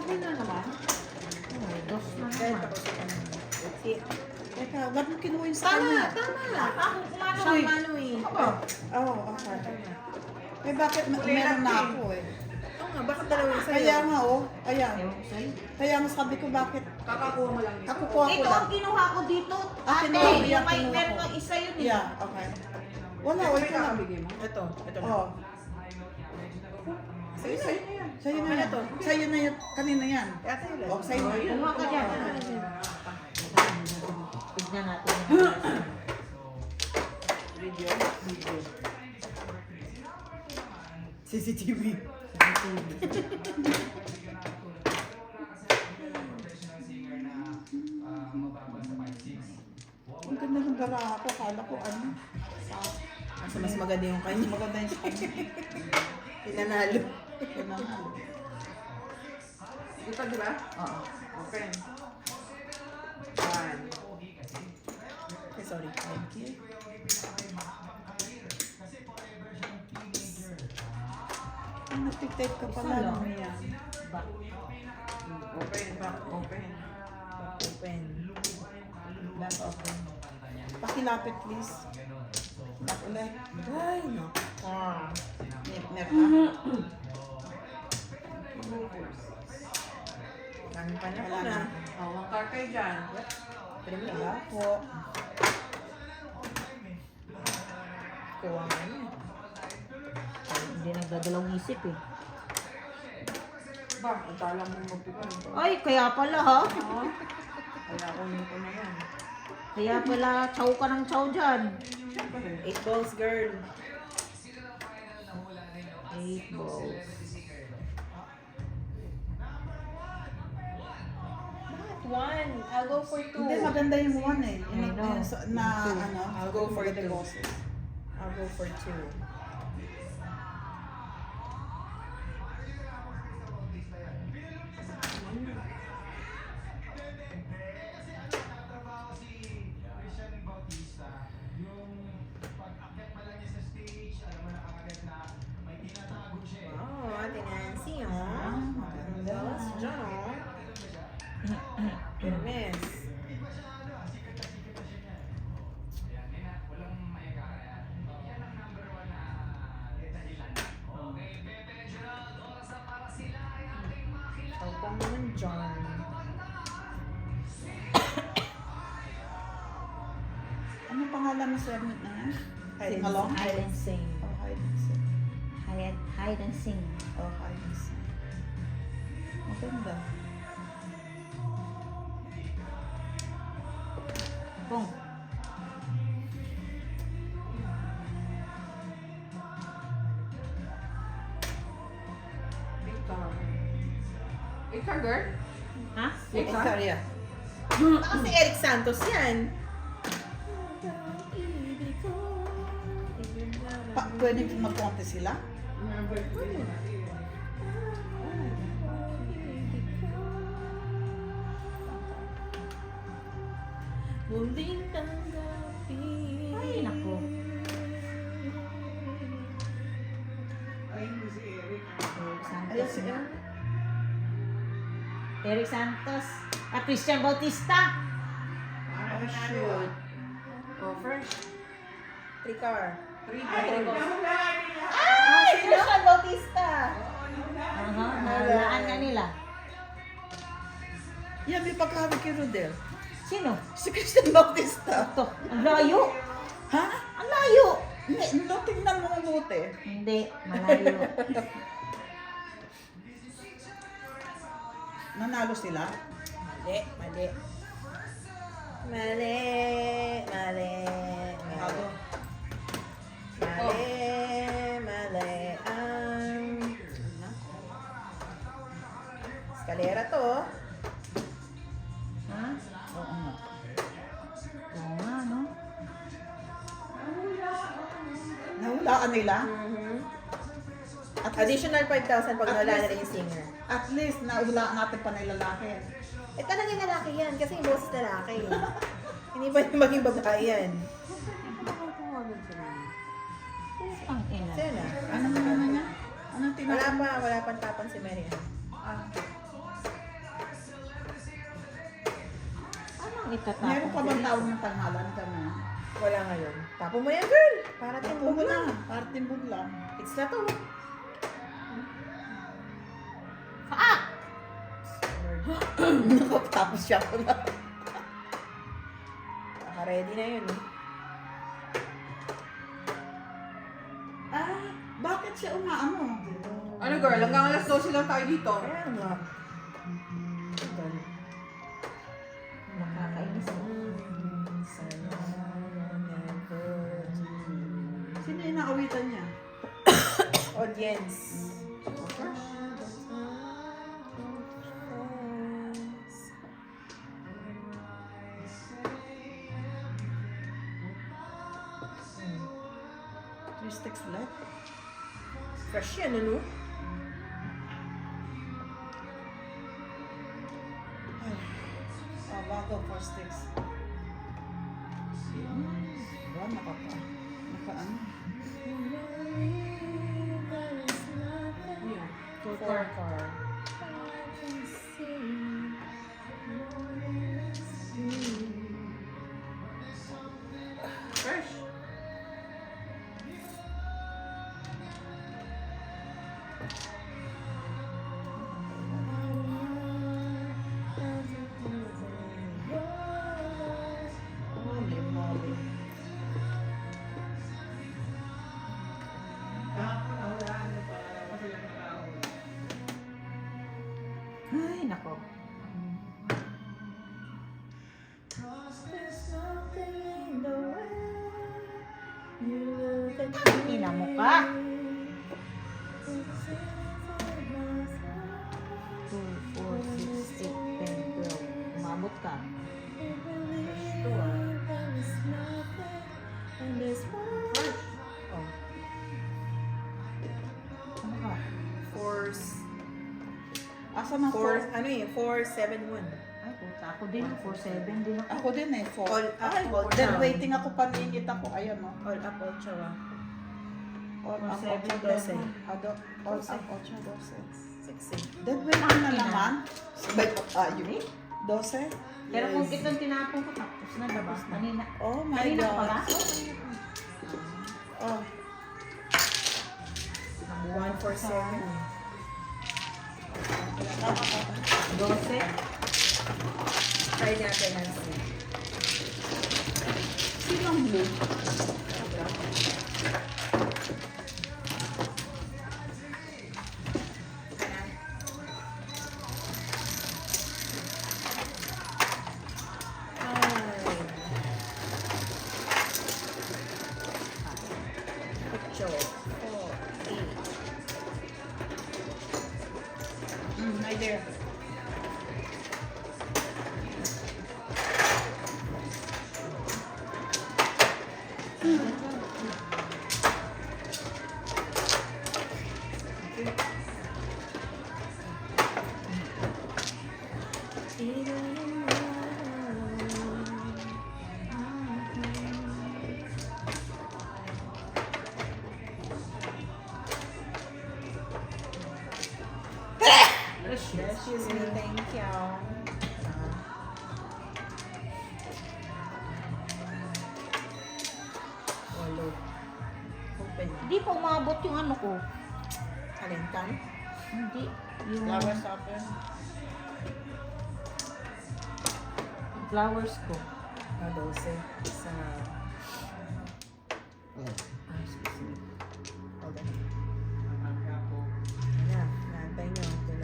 Okay na naman. Oh, dos na Dahil naman. tapos ka na. Let's see. Teka, ba't mo kinuha yung sa Tama, kanya? tama. Ako kumano Siya eh. mano eh. Oo, okay. Eh bakit meron na ako eh? Oo nga, bakit dalawa yung sa'yo? Kaya nga oh, ayan. Ewan ko sa'yo. Kaya nga sabi ko bakit Kakakuha mo lang ako kuha ko Ito lang. ang kinuha ko dito. Ah, Ate, kinuha ko yan, yung may kinuha meron ko. ng isa yun eh. Yeah, okay. Wala, oh, ito lang. Ito na. Oh, Sa'yo na yan. sa'yo na Ano yan. to? Sa'yo na yan, kanina yan. Ate yun. Oh, sa'yo na. Kumuha ka dyan. Tignan natin. Video. CCTV. Ang ganda ng garaha ko, kala ko ano. Kasi mas maganda yung Mas kanya. maganda yung sa kanya. Pinanalo. Yun ang ano. Ito, di ba? Oo. Okay. One. Okay, sorry. Thank you. Ang nagtitape ka pala Isa lang. naman yan. Back. Open, back, open. Back, open. Back open. Pakilapit please. Back ulit. Ay, no. Ah. Net ka. Dami pa na Wala na. Oh, ang car kayo dyan. Pwede mo Wala na. po. Kuha nga niya. Hindi nagdadalawang isip eh. Ba, ang tala mo magpipon. Ay, kaya pala ha. Kaya kunin ko na yan. Kaya pala chow ka ng chow dyan. 8 balls, girl. 8 balls. One. I'll go for two. Hindi, maganda yung one eh. I know. Na ano. I'll go for maganda two. boses. I'll go for two. Wow, Ate Nancy, oh. Maganda. That's John, oh. Goodness. Ikaw pa naman, John. Ano pangalan mo sa admit na yan? Hide along? Hide and sing. Oh, hide and sing. Hide and sing. Oh, hide and sing. Maganda. Bong. Ikaw, girl? Ha? Ikaw, yeah. Baka si Eric Santos yan. Pwede mag-conte sila? Muling tanggapin. Ay, naku. Ayun si Santos. Eric Santos. At Christian Bautista. Oh, shoot. Oh, first. 3 car. 3 Ay, Christian Bautista. Aha, nalaan nga nila. Yan, may pagkawag kay Rodel. Sino? Si Christian Bautista. Ito. Ang layo. Ha? Ang layo. Hindi, no, tingnan mo mabuti. Hindi, malayo. Nanalo sila? Mali, mali. Mali, mali, mali. Mali, mali ang... Eskalera to, oh. Ha? Oo nga. Oo nga, no? Nahulaan nila? At least, Additional 5,000 pag At nawala na least- rin yung singer. at least nahulaan natin pa ng lalaki. Eh talaga yung lalaki yan kasi yung boses lalaki. Hindi ba yung maging babae yan? Ang ina. Sino na? Ano naman niya? Anong Wala tinatawag? pa, wala pang tapang si Mary. Ah. itatapon. Meron pa bang tawag ng tanghalan ka na? Wala ngayon. Tapo mo yan, girl. Para Tapo timbog mo lang. na. Para timbog lang. It's na to. Tapos siya ko na. Naka-ready na yun. Eh. Bakit siya umaano? Ano girl, hanggang alas 12 lang tayo dito. Kaya nga. Nakakainis mo. Sino yung naawitan niya? Audience. Three sticks left? Fresh yan, ano? Bago, 4 sticks. Naka-ano? So Four far. car. Fresh. Holy moly. Ay, nako. Ina mo ka. 2, 4, 6, 8, 10, 12. Umabot ka. Ito ah. Oh. Ano ka? Asa ng 4? Ano eh, 471. Ay, puta. Ako din. 4-7 din ako. Ako din eh, 4. All up, Ay, all then down. waiting ako paningit ako. Ayan o. All up, all chawa. All up, 7, 8, 12. 12. All up, 8, 12. 6. Then waiting na Ina. naman. Sabay pa tayo. 12? Pero kung itong tinapon ko, tapos na, diba? Kanina. Oh my Kanina pa ba? God. Oh. 147. 12. Try natin, Nancy. Sino ang blue? Hi there. Excuse me, thank you. Walo. Open. Hindi pa umabot yung ano ko. Alintang. Hindi. Yung Flowers open. flowers ko. 12. Sa... Excuse me. Hold on. Na, nantay nyo. 2,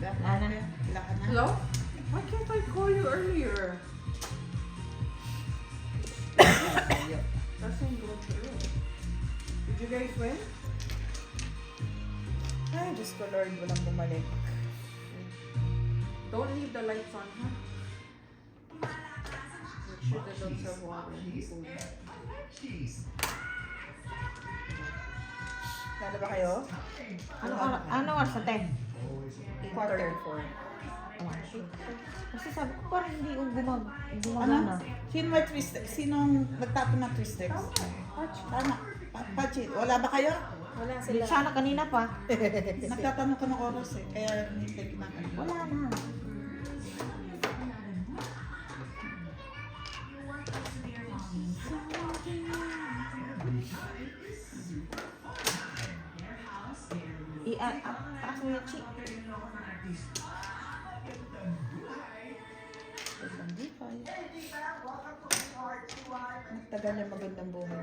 3. Ana. Ilan ka na? Hello? Why can't I call you earlier? Doesn't go through. Did you guys win? Ay, Diyos ko Lord, walang bumalik. Don't leave the lights on, huh? Make sure the dogs have water and food. Nalo ba kayo? Ano oras sa 10? 8:34. Kasi sabi ko parang hindi yung gumagana. Ano? Sino may 3 sticks? Sinong nagtapon ng 3 sticks? Tama. Pachi, wala ba kayo? Wala Hindi, sila. sana kanina pa. Nagtatanong ka ng oras eh. Kaya hindi kinakain. Wala na. Taas mo yung cheek. Hindi pa. Magtagal yung magandang buhay.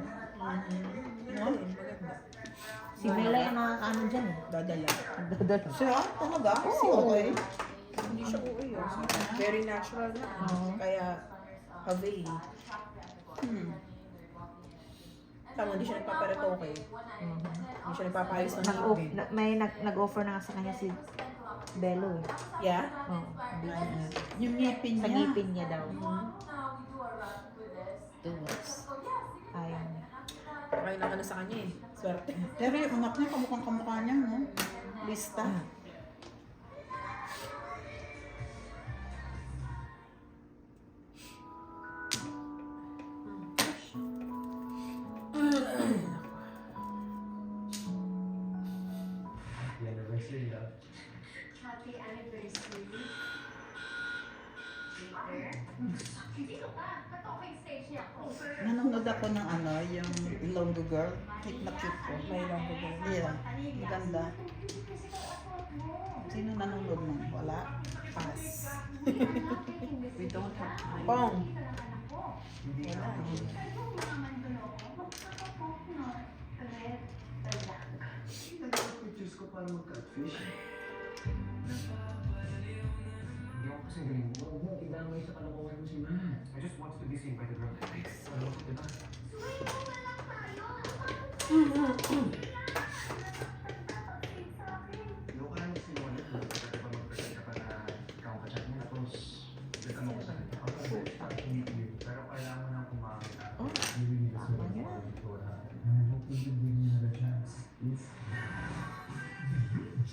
No? Maganda. Si Mela yung nakakaano dyan eh. Dadala. Nagdadala. Siya? Talaga? Si Oo. okay. Hindi siya uuwi yun. Very natural na. Oo. Kaya, avail. Tama, hindi siya nagpaparetoke. Hindi siya nagpapayos ng ngipin. Nag-offer na nga sa kanya si Bello eh. Yeah? Oh, Yung ngipin sa niya. ngipin niya daw. Ayaw niya. Okay lang ano sa kanya eh. Swerte. Pero yung anak niya, kamukha niya, no? Lista. Happy anniversary, love. Happy anniversary. Nanonood ako ng ano, yung Ilonggo Girl. Cute na cute ko. May lang ko din. Yeah, maganda. Sino nanonood nun? Wala? Pass. We don't have time. Pong. Wala. Pictures ko para mag-catfish. Hindi ako kasi galing mo. Huwag mo idamay sa kalokohan mo si Matt. I just want to be seen by the girl that thinks. Ano ko, diba? Yung kaya mo sinulit, magpapagkat pa mag-present ka pa na ikaw ang kachat mo. Tapos, ano ko sa akin. Ako parang hindi clear. Pero kailangan mo nang kumamit. Oh, You really deserve it for Victoria. And I hope you will give me another chance. Please.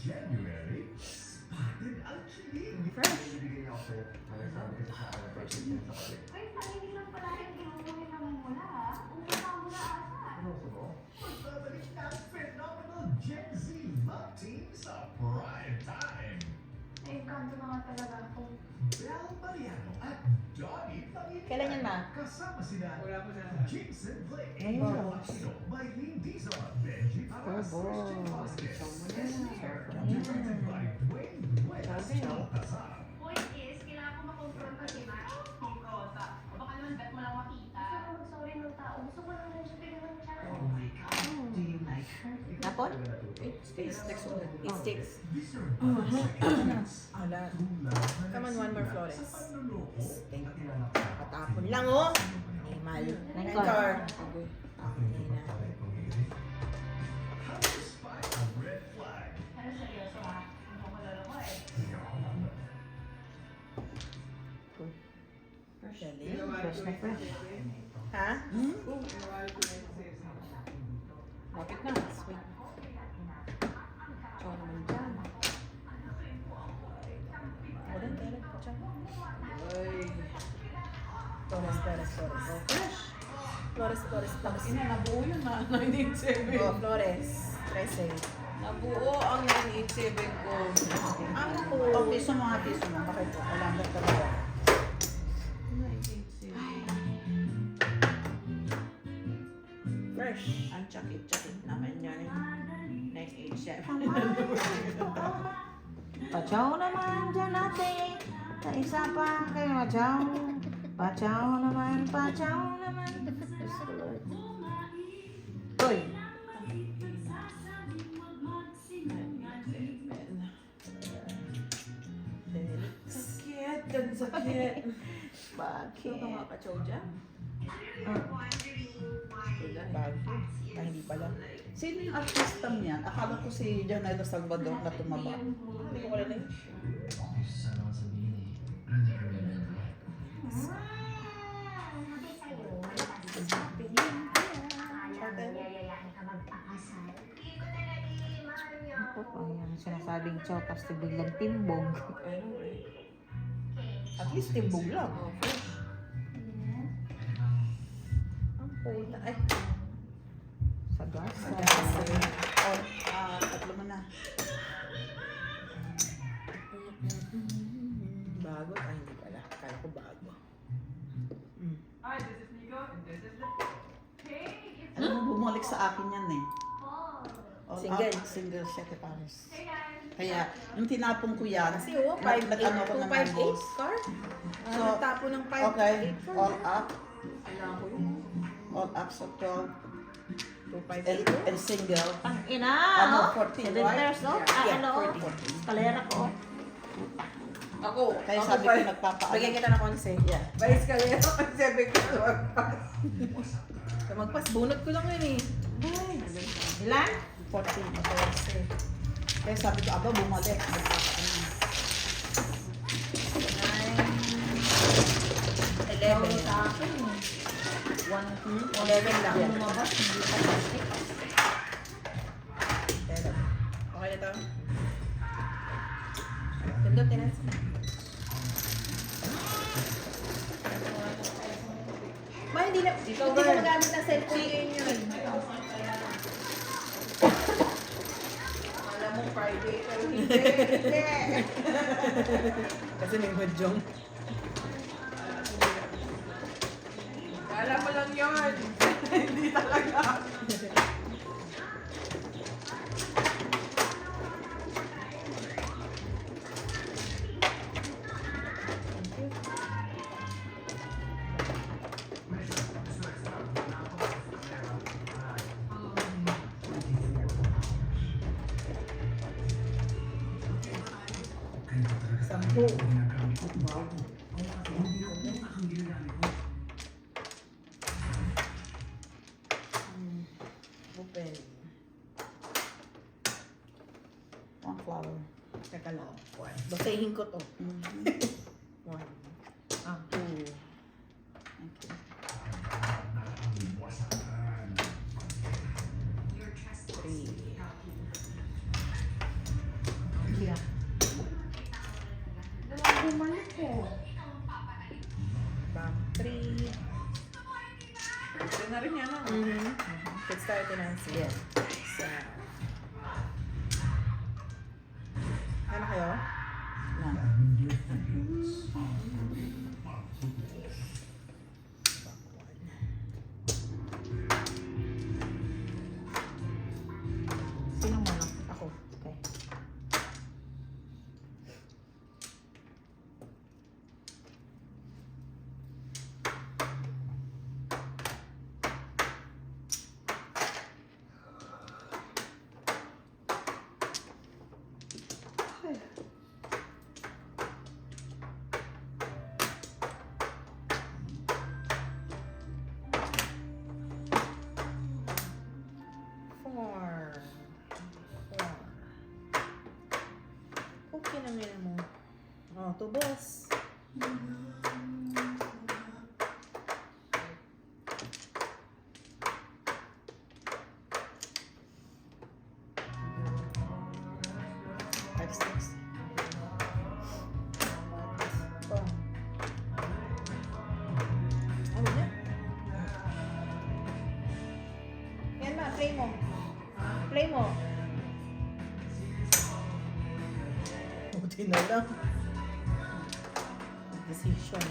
January? Spotted ang kilig. Fresh. Ibigay niya ako sa'yo. Nalasabi kita sa araw. Project niya sa kapit. Ay, hindi lang pala yung ginuguhin naman mula ha. Umuna mo na asa. Ano gusto mo? Magbabalik na ang phenomenal Gen Z Love Team sa prime time. Ay, kanto na nga talaga ako. Bel Mariano at Donnie Pangilinan. Kailan yan, Ma? Kasama sila Wala pa siya. Jason Blake, Ngayon. Angel Aquino, Mylene Dizon, Benji Paras, Christian Vasquez, Esther, directed by Dwayne Duenas, Baltazar. Point is, kailangan ko makontrol ko si Matt. Rosa. O baka naman bet mo lang makita. Gusto ko mag-sorry ng tao. Gusto ko lang rin siya bigyan ng chance. Oh my God, do you like her? Tapon? It sticks. It sticks. These are my second chance. Wala. Come on, one more Flores. Panluloko Thank at ilalak sa Patapon lang oh. Animal. Nangkar. Agoy. aking pagkakalit ng hilig. How to spy a red flag? Pero seryoso ha. Hindi ko lalo eh. Hindi ako alam. Galing. Fresh na fresh. Ha? Bakit na? Sweet. Chow naman dyan. Walang kailan pa siya. Ay. Flores. Flores. Ina, nabuo yun na. 987. Oh, Flores. 13. Nabuo ang 987 ko. Ang Pag cool. piso mo nga, piso mo. Bakit po? Walang talaga. 987. Fresh. Ang chakit-chakit naman yan. 987. Pachaw naman dyan natin. Sa isa pa kayo machaw. Pachaw naman, pachaw naman. Uy, Sakit, ang sakit. bakit? Ito ka mga kachow dyan? Bag. Ah, hindi pala. Sino yung artista niya? Akala ko si Janela Salvador na tumaba. Hindi ko kilala yun. Sana ko sabihin eh. Hindi ko rin alam. Hindi sa'yo. Yayayain ka magpakasal. Hindi ko talaga mahal niyo. Ako pa yung sinasabing chow tapos biglang timbog. Ano eh. At least timbog lang. Oh, fresh. Ang puta. Ay. Sa gas. On eh. All Single. Up, single siya kay Paris. Kaya, yung tinapon ko yan, Kasi oh, nag-ano ko ng 5'8", numbers. 258 car. So, Nagtapo ng 5'8" Okay, car. all up, Alam ko yun. all up sa 12, 258. and single. Ang ina, Ano, oh. 14, 7 right? years old. Yeah, Ano, oh. 14. Kalera ko. Ako. Kaya ako sabi pa- ko nagpapaano. Bigyan kita ng 11. Yeah. Bayis ka rin ako. Sabi ko, magpas. So, magpas, bunot ko lang yun eh. Ilan? 14. Kaya sabi ko, aba, bumalik. Nagpapaano. 11. Sa akin, 11 lang. lumabas, hindi pa plastic. 11. Okay na to? Pindot, tinas. Ma, hindi na magamit ng cellphone yun. Alam mo, Friday. Pero hindi. Kasi may madyong. Alam mo lang yun. Hindi talaga. Sampu. Open. One flower. Teka lang. Basahin ko to. Mhm. 1. 2. Thank you. 3. Siya. Back 3. Gusto na rin yan. ah. Let's start in Nancy. Yes. So. Ano kayo? Na. Sino muna? Ako. Okay. Four. Okay naman mo. Oh, tubos. Five, six. Oh. Ano na? Yan na, play mo. Play mo. Buti na lang. Decision.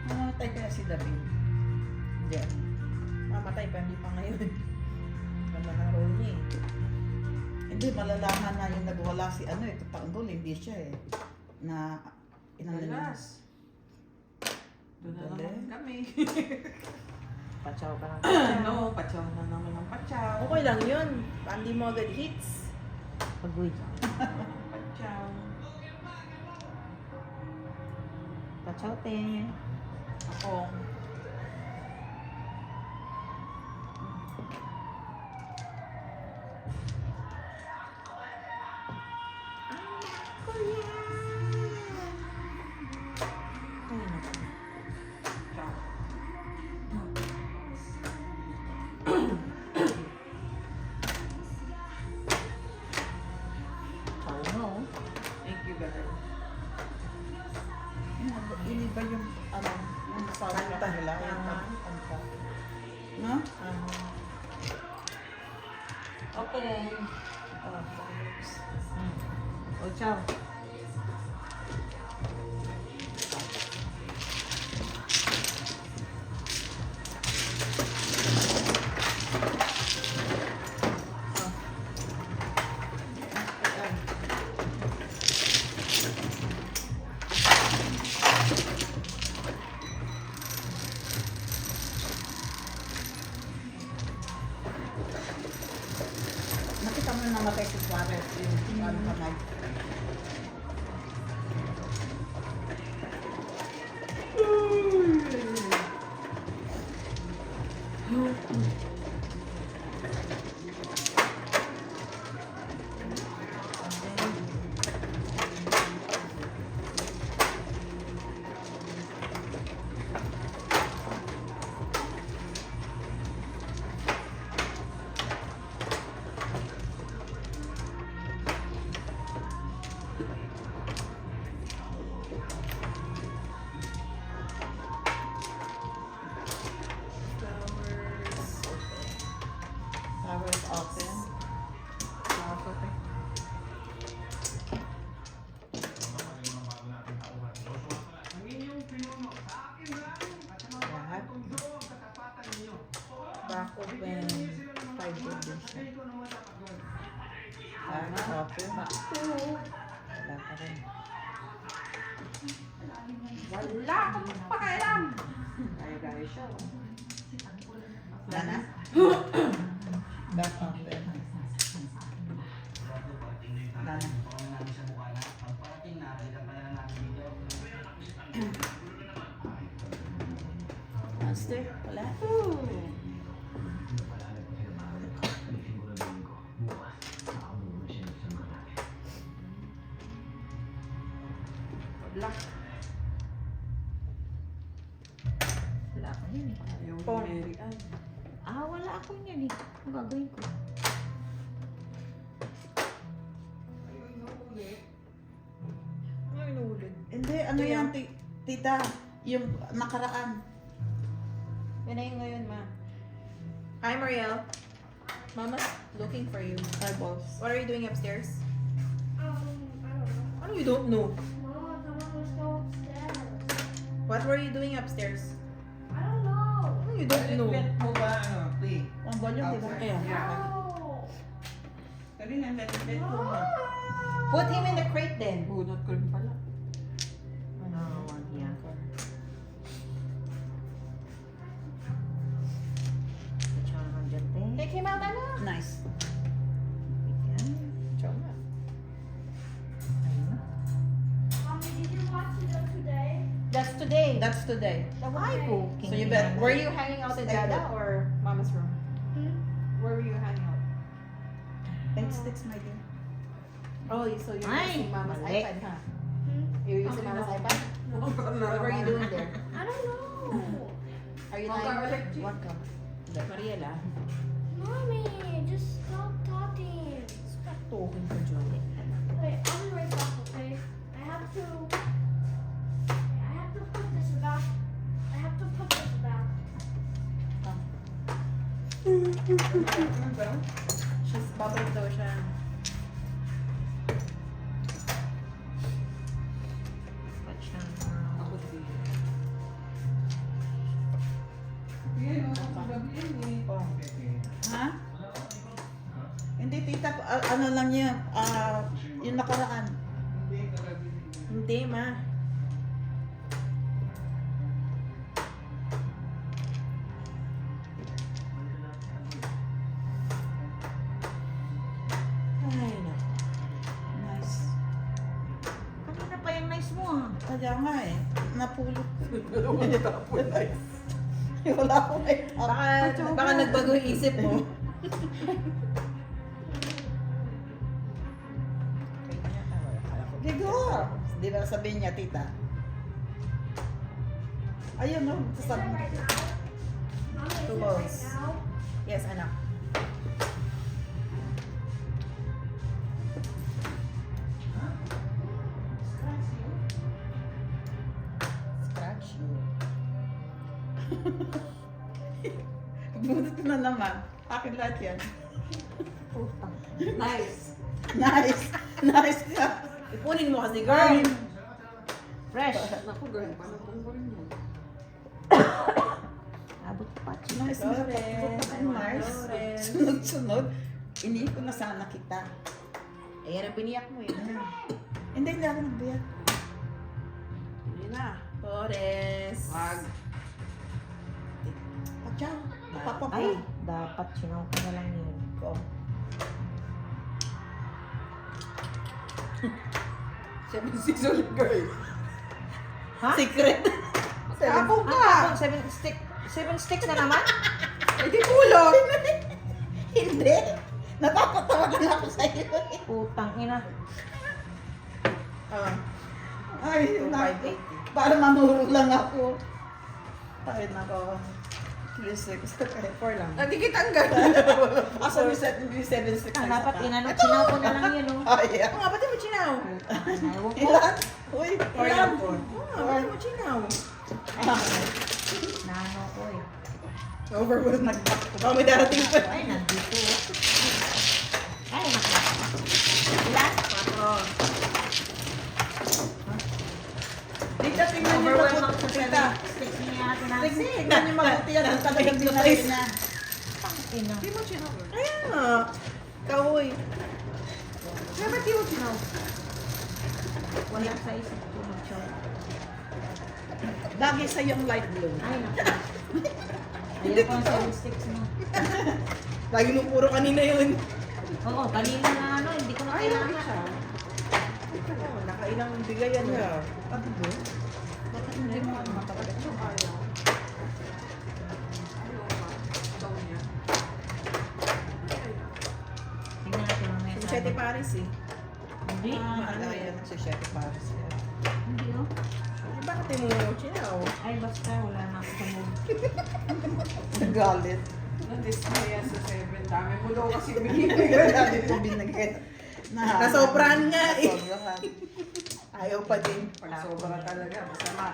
Mamatay kaya si David. Diyan. Mamatay pa, hindi pa ngayon. Ganda ng role niya eh. Hindi, malalaman na yung nagwala si ano eh, tatanggol, hindi siya eh. Na, inano niya. Alas. Doon na Dali. naman kami. Pachaw ka lang. Ano, patsaw na naman ang patsaw. Okay lang yun. Hindi mo agad hits. Pag-uwi. Patsaw. Pachote. Ako. Kanta. Wala yung kanta. No? Okay. Oh, flowers. O, ciao. Nakita mo na namatay si Suarez. Yung ano kamay. Flowers open. Flowers open. Lahat. Back open. 5 good din siya. Back open. Wala pa rin. Wala akong pakialam. Gaya-gaya siya. Wala na? Back open. Wala na. Monster? Wala? Wala. Wala ako yan eh. Yung Pong. Mary Ann. Ah, wala ako yan eh. Ang gagawin ko? Ano yung inuulit? Hindi, ano Ito yan, yan. tita? Yung nakaraan. Yan na yung ngayon, ma. Hi, Mariel. Mama's looking for you. Eyeballs. What are you doing upstairs? I don't know. Ano you don't know? Mama, come on, let's go upstairs. What were you doing upstairs? I don't know. Ano you don't know? Bet mo ba, ano, play? Ang volume, di ba? Ayan. No. Kanina, bet mo ba? Put him in the crate then. Bunot ko rin pala. Ano, wag yan. Ciao naman dyan, te. Take him out, ano? Nice. Yan. Ciao na. Ayun. Mommy, did you watch it today? That's today. That's today. Ay, po. So you bet. Were you hanging out in Dada or Mama's room? Hmm? Where were you hanging out? Paint sticks, my dear. Oh, so you're Ay, using Mama's mali. iPad, huh? Hmm? You're using Mama's iPad? What were you doing there? I don't know. Are you Magka-electric. What ka? Mariela. Mommy, just stop talking. Stop talking to Joey. Wait, I'll be right back, okay? I have to put this back. I have to put this back. Ano ba? She's bubble daw siya. Watch na. Ako din. Yan, oh, gabi yan eh. Oh. Ha? Hindi, tita. Ano lang yan. Yung nakaraan. Hindi, kagabi. Hindi, ma. Ay, naku. Nice. Kanina pa yung nice mo ah. Kaya nga eh. Napulot. Wala ka po nice. Wala akong makeup. Baka nagbago yung isip mo. Gigo! Di ba sabihin niya, tita? Ayun, no? Is it Sabi right now? Mommy, is Two it balls. right now? Yes, anak. Scratch you. Bunot na naman. Akin lahat yan. Putang. Nice. Nice. Nice ka. Ipunin mo kasi, girl. Fresh. Naku, girl, paano pong gawin mo? Abot pa. Nice na kapag Mars. Flores. Sunod-sunod. Iniip ko na sana kita. Ayan ang biniyak mo eh. Hindi ako nagbiyak. Yun na. Flores. Wag. Pachaw. Papa ko. Ay, dapat sinaw ko na lang yun. Ko. 76 ulit, girl. Ha? Secret. Tapong ka. Ah, 7 sticks na naman? Eh di pulot. Hindi. Napapatawa lang ako sa iyo. Putang ina. Ah. Ay, naku. 580. Para manuro lang ako. Ay, nako. 3-6. Okay. 4 lang. Nagkikitanggal. Asa yung 7-6 Ah, dapat inano, sinaw ko na lang yun, oh. Ay, Oo nga, ba't mo chinaw? Ewan ko. ilan? Uy, 4 ilan? lang 4. Oo nga, ba't mo chinaw? Nano ko eh. Overwhelmed. Nag-back ko. Baka may darating pa. Ay, nandito. Ay, naku. Ilan? 4. Tita, tingnan niyo Overwhelmed mabuti. ako sa Tita, 7 sticks niya natin. tingnan niyo mabuti yan. Ang talagang binalik na. Ina. Di mo chinaw. Ayan nga. Kahoy. Kaya ba't di mo chinaw? Wala sa isip ko mag-show. Lagi sa yung light blue. Ay, naku. Ayaw ko ang 7 sticks mo. Lagi mo puro kanina yun. Oo, kanina na ano, hindi ko na kailangan. Oo, nakailang bigayan niya. Ano ba? Bakit hindi mo matagal? Tingnan natin mamaya. Si Sete Paris eh. Hindi. Mahal yan si Chef Paris. Hindi, oh. Eh, bakit di mo chinaw? Ay, basta wala na ako sa mood. Nagalit. Na-dismay yan sa 7. Dami mo daw kasi binigay. Dami ko binagay. Nasobrahan nga eh. Nasobrahan. Ayaw pa din. Pag sobra talaga, masama.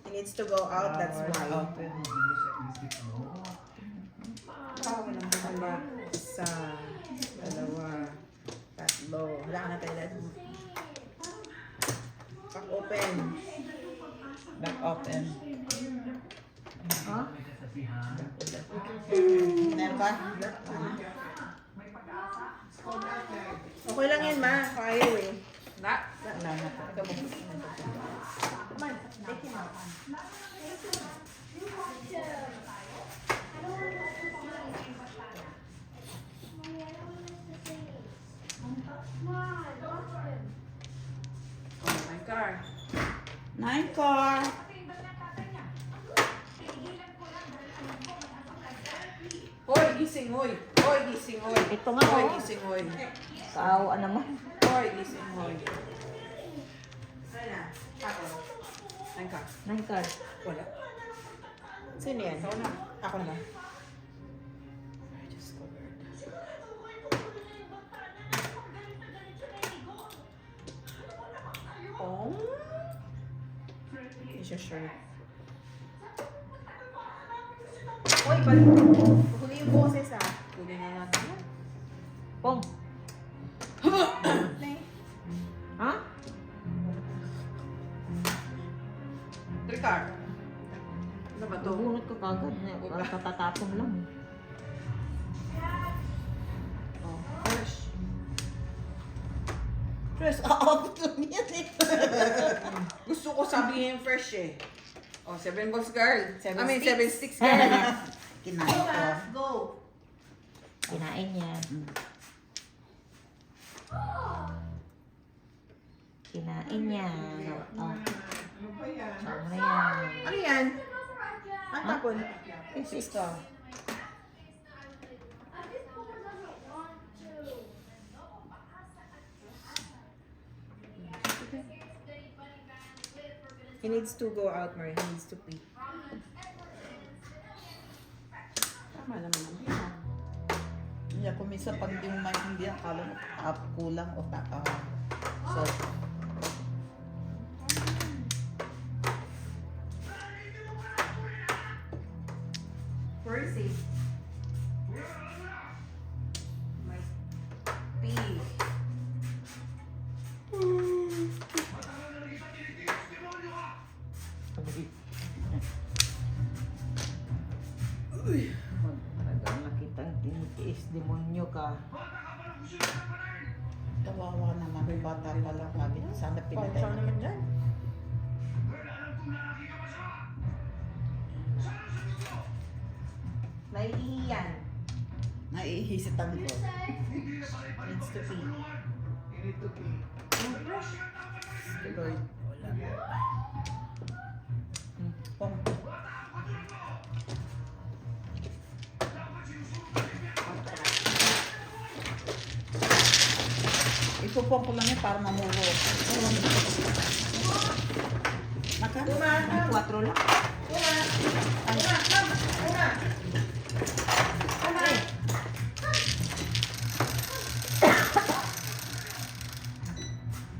He needs to go out, that's why. Open. Ba? Isa, dalawa, tatlo. Wala ka na tayo lahat. Back open. Back open. Ha? Meron ba? Okay lang yan, ma. Kaya eh. Wala na po. Ikaw mo. Oh my car. 9 car. Hoy, gising, hoy. Hoy, gising, hoy. Ito nga, Hoy, oh. gising, hoy. Kaawa naman. Hoy, gising, hoy. Saan na? Ako. Saan ka? 9 card. Wala. Sino yan? Ikaw na. Ako naman. I just covered. Oh. Is your shirt. Hoy, balik. Huli yung boses ah. Huli na natin yan. Pong. Ha? Ricard. Ano ba to? Bunot ko kagad. Para katatapon lang. Oh, fresh. Chris, aabot lang yan eh. Gusto ko sabihin fresh eh. Oh, 7 balls girl. Seven I mean, sticks. 7 sticks girl. Kinain ko. Go. Kinain niya. Kinain niya. Oh. Ano ba yan? Saan na yan? Ano yan? Ang tapon. Sister. He needs to go out, Marie. He needs to pee. Tama naman ang yan. Kaya kung minsan pag hindi mo maintindihan, akala mo kulang o so, Where is he? My pee. Talagang nakitang tinitiis, demonyo ka. Kawawa naman, may bata pa lang kami. Sana pinatay Pangsaw na. naman dyan. Naiiyan. Naiihi si Tanggol. Needs to pee. Tuloy. Pong. Ipupong ko lang yan para mamuro. Maka? Ang 4 lang.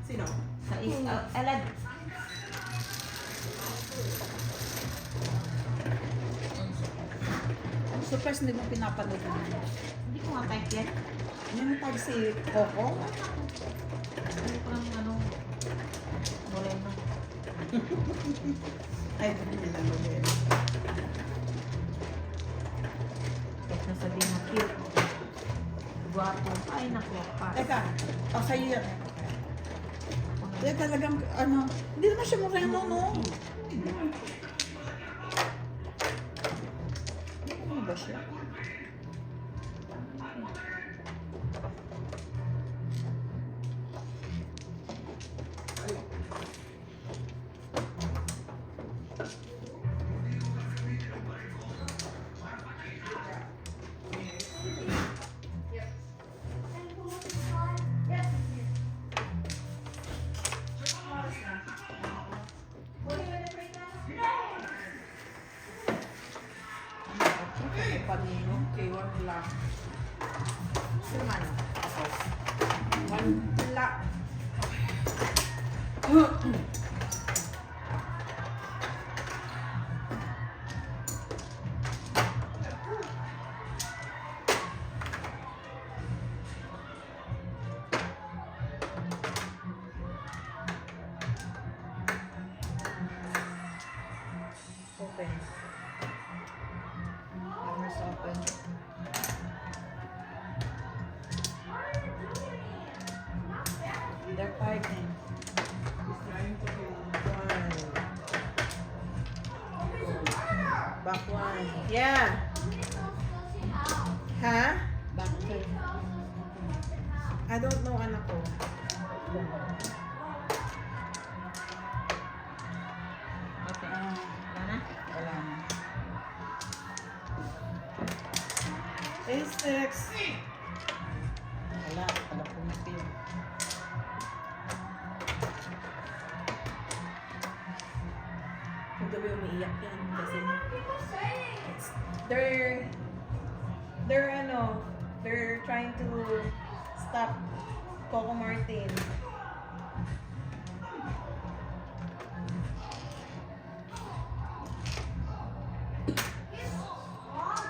Sino? Sa Elad. I'm surprised hindi mo pinapanood mo. Hindi ko nga type yan. Hindi mo tag si Coco? Ano ko lang ano. Moreno. Ay, hindi lang yun. Kahit nasabihin na cute. Guwapo. Ay, naku. Teka, sa'yo yan. Kaya talagang, ano, hindi naman siya moreno, no? Ano ba siya? Panino. K1 black. Sino man? Ako. 1 black. Open. Cameras open. They're fighting. Back one. Yeah. Ha? Back to. I don't know, anak ko. Okay. Wala na? Wala na. A6. Wala, pala pumipil. Kung gabi umiiyak yan kasi they're trying to stop Coco Martin.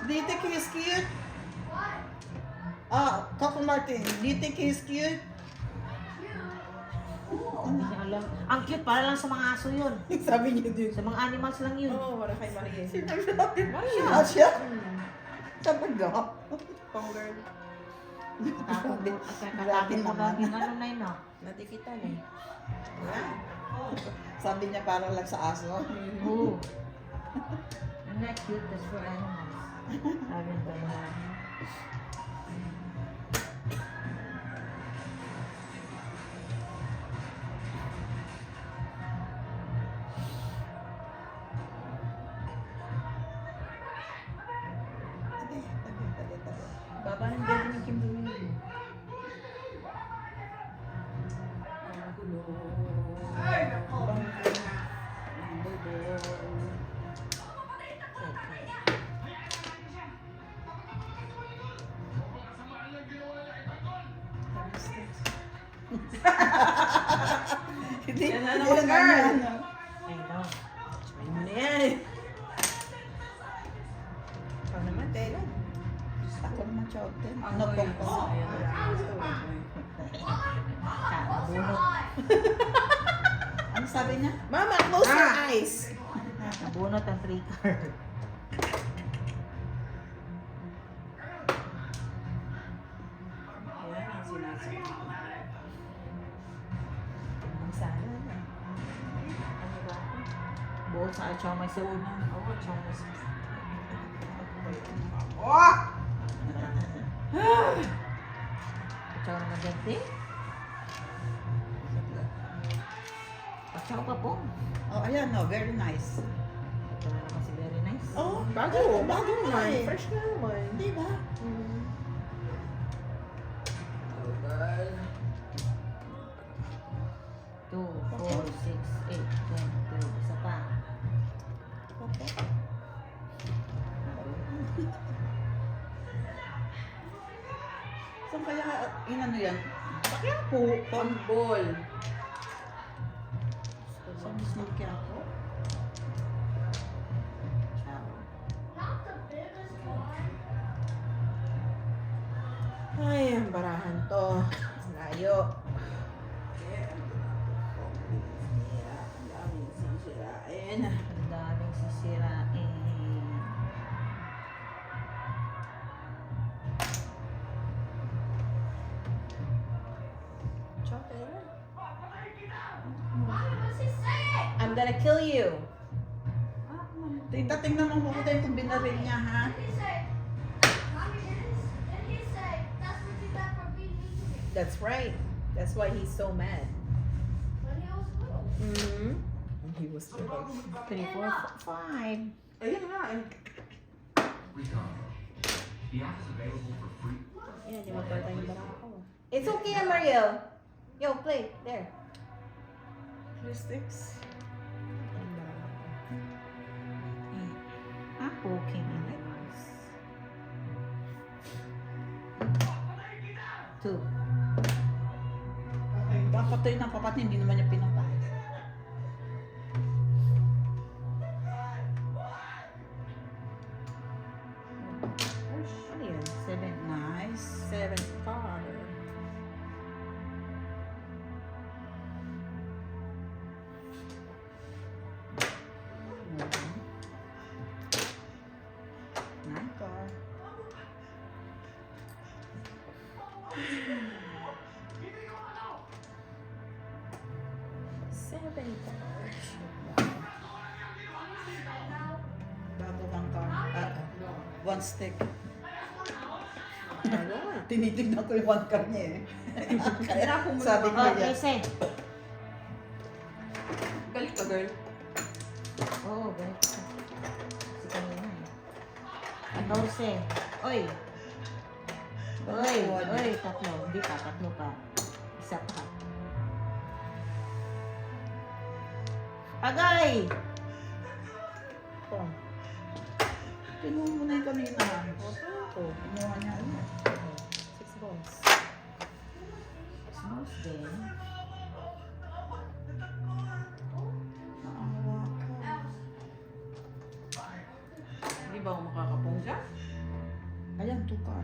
Do you think he's cute? Coco Martin, do you think he's cute? Hindi niya alam. Ang cute, para lang sa mga aso yun. Sabi niya din. Sa mga animals lang yun. Oo, para kay Marie. Maria. Siya? Sabi nga. Pong girl. Katakot mo. Katakot mo ba yung ano na yun, no? Natikita na eh. Sabi niya para lang sa aso. Oo. I'm not cute, that's for animals. Sabi ko na. Baba ng bed ni Kimberly. Ay, nako. Hindi. Yan na naman, girl. I know. Ano yan? Ikaw naman. No pongpong. Nabunot. Ano sabi niya? Mama, close your Ah. eyes. Nabunot ang 3 card. Yan ang sinasabi. Ang sana na. Ano ba? Buo sa chow may soup. Oo, Chinese. Chow na maganda. Chow ka po. Oh, ayan, no, very nice. Ito na naman si very nice. Oh, Bago naman. eh. Fresh na naman. Di ba? Mm. Oh, girl. 2, 4, 6, 8, 10, 12. Isa pa. Saan kaya, inano yan? Bakit po? Pambol. Sa mismong Quiapo? Chow. Ay, ang barahan to. Layo. Ang daming sisirain. Ang daming sisirain. Chow talaga. I'm gonna kill you. Tingnan mo muna yung kung binaril niya, ha? That's right. That's why he's so mad. Mm-hmm. And he was little. 3, 4, 5. Ayun nga eh. Recon. The app is available for free. Yeah, di magpalitan yung baraha ko. It's okay, Mario. Yo, play. There. 3 sticks. Yung baraha ko. Apple came in nice. 2. Papatoy ng papat, hindi naman niya pinapay. Ano yun? 7. Nice. 7 card. Nine car. Seven cards. Bago one car. One stick. Ano nga? Tinitignan ko yung one car niya eh. Kaya sabi ko Oh, yan. 13. Galit ka, girl. Oo, ganito. Si kanina eh. 14. Oy! Oy! Oy! Tatlo. Hindi pa. Tatlo pa. Isa pa. Agay! Oh. Kinuha mo na yung kanina. Oh. Kinuha niya. Ano? 6 balls. Smalls din. Naawa ka. Di ba ako makakapong siya? Ayan, two car.